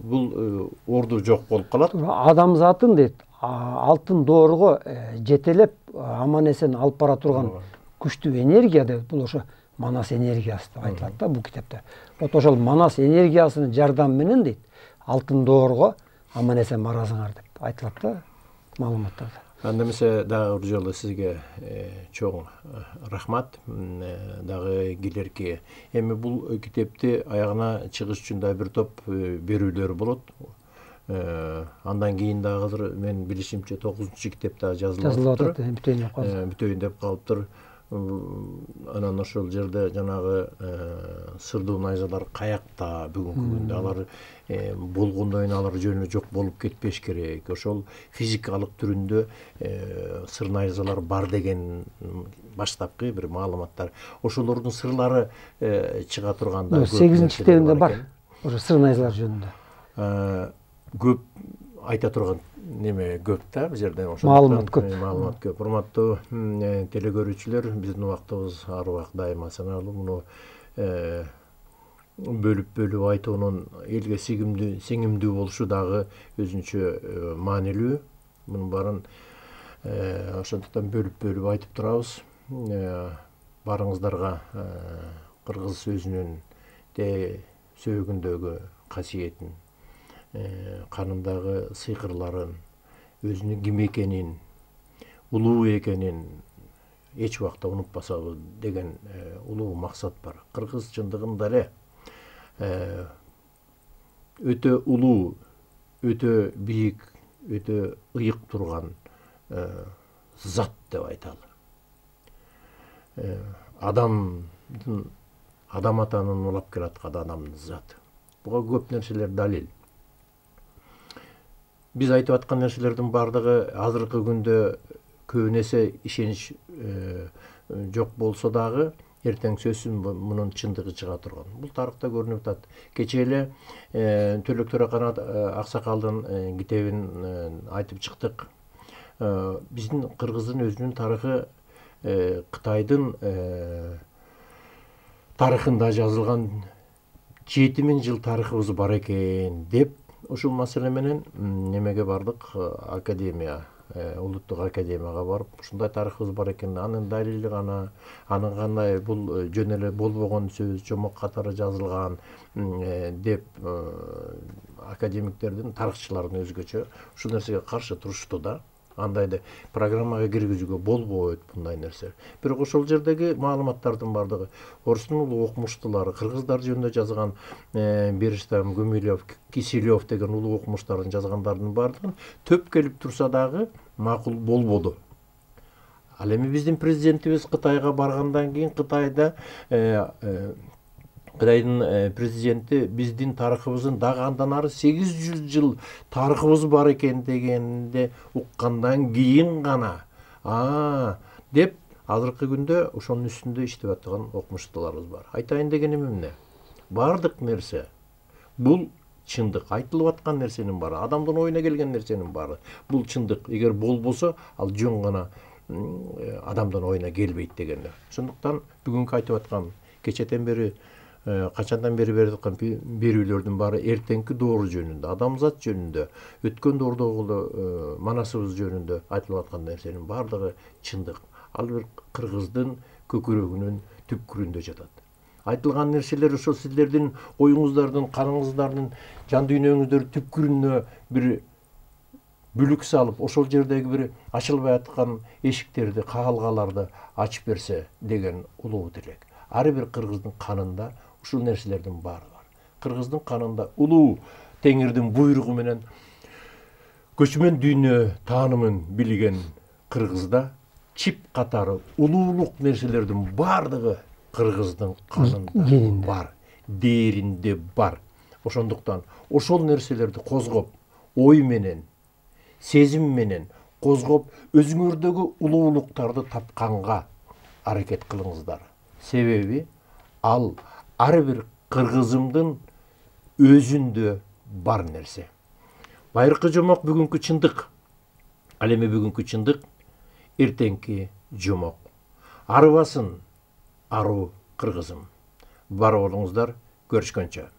[SPEAKER 1] бул орду жок болуп калат.
[SPEAKER 2] Адамзатын дейт, алтын доорго жетелеп аман эсен алып бара турган күчтүү энергия деп, бул ошо Манас энергиясы деп айтылат да бул китепте. Вот ошол Манас энергиясынын жардамы менен дейт, алтын доорго аман эсен барасыңар деп айтылат да маалыматтарда.
[SPEAKER 1] Анда эмесе дагы бир жолу сизге чоң рахмат. Дагы келерки эми бул китепти аягына чыгыш үчүн да бир топ берүүлөр болот. Андан кийин дагы азыр мен билишимче 9-чу китеп да жазылып атат. Бүтөйүн деп калыптыр. Анан ошол жерде жанагы сырдуу найзалар каякта бүгүнкү күндө, алар болгондон алар жөнү жок болуп кетпеш керек. Ошол физикалык түрүндө сыр найзалар бар деген баштапкы бир маалыматтар. Ошолордун сырлары чыга турганда
[SPEAKER 2] 8-чи китебинде бар. Ошо сыр найзалар жөнүндө.
[SPEAKER 1] Көп айта турган неме көп да, бул жерде
[SPEAKER 2] маалымат көп.
[SPEAKER 1] Маалымат көп. Урматтуу телекөрүүчүлөр, биздин убактыбыз ар убак дайыма саналуу. Муну бөлүп айтуунун элге сиңимдүү болушу дагы өзүнчө маанилүү. Мунун баарын ошондуктан бөлүп айтып турабыз. Барыңыздарга кыргыз сөзүнүн сөөгүндөгү касиетин, канындагы сыйкырларын, өзүнүн ким экенин, улуу экенин эч убакта унутпасабыз деген улуу максат бар. Кыргыз чындыгында эле өтө улуу, өтө бийик, өтө ыйык турган зат деп айталы. Адам атанын улап келаткан адамдын заты. Буга көп нерселер далил. Биз айтып аткан нерселердин бардыгы азыркы күндө көбүнесе ишенич жок болсо дагы эртең сөзсүз мунун чындыгы чыга турган. Бул тарыхта көрүнүп атат. Кечээ эле Төлөк Төрөканат аксакалдын китебин айтып чыктык. Биздин Кыргыздын өзүнүн тарыхы Кытайдын тарыхында жазылган 7000 жыл тарыхыбыз бар экен деп, ушул маселе менен немеге бардык, академия, улуттук академияга барып, ушундай тарыхыбыз бар экен, анын далили гана, анын кандай бул жөн эле болбогон сөз, жомок катары жазылган деп академиктердин, тарыхчылардын өзгөчө ушул нерсеге каршы турушту да. Андайды программага киргизүүгө болбойт мындай нерсе. Бирок ошол жердеги маалыматтардын бардыгы орустун улуу окумуштуулары, кыргыздар жөнүндө жазган Бериштам, Гумилев, Киселев деген улуу окумуштардын жазгандардын бардыгын төп келип турса дагы макул болбоду. Ал эми биздин президентибиз Кытайга баргандан кийин Кытайдын президенти биздин тарыхыбыздын дагы андан ары 800 жыл тарыхыбыз бар экен дегенде уккандан кийин гана деп азыркы күндө ошонун үстүндө иштеп аткан окумуштууларыбыз бар. Айтайын дегеним эмне? Бардык нерсе бул чындык, айтылып аткан нерсенин баары, адамдын оюна келген нерсенин баары бул чындык. Эгер болбосо, ал жөн гана адамдын оюна келбейт дегендер. Ошондуктан бүгүнкү айтып аткан, кечетен бери качандан бери берип аткан берүүлөрдүн баары эртеңки доор жөнүндө, адамзат жөнүндө, өткөн доордогу манасыбыз жөнүндө айтылып аткан нерсенин баардыгы чындык. Ал бир кыргыздын көкүрөгүнүн түпкүрүндө жатат. айтылган нерселер ошол сиздердин оюңуздардын, каныңыздардын, жан дүйнөңүздөрдүн түпкүрүнө бир бүлүк салып, ошол жердеги бир ачылбай аткан эшиктерди, кагалгаларды ачып берсе деген улуу тилек. Ар бир кыргыздын канында ушул нерселердин баары бар. Кыргыздын канында улуу Теңирдин буйругу менен көчмөн дүйнө таанымын билген кыргызда чип катары улуулук нерселердин баардыгы кыргыздын канында бар, дээринде бар. Ошондуктан ошол нерселерди козгоп, ой менен, сезим менен козгоп, өзүңөрдөгү улуулуктарды тапканга аракет кылыңыздар. Себеби ал ар бир кыргызымдын өзүндө бар нерсе. Байыркы жомок бүгүнкү чындык. Ал эми бүгүнкү чындык эртеңки жомок. Арыбасын аруу кыргызым. Бар болуңуздар, көрүшкөнчө.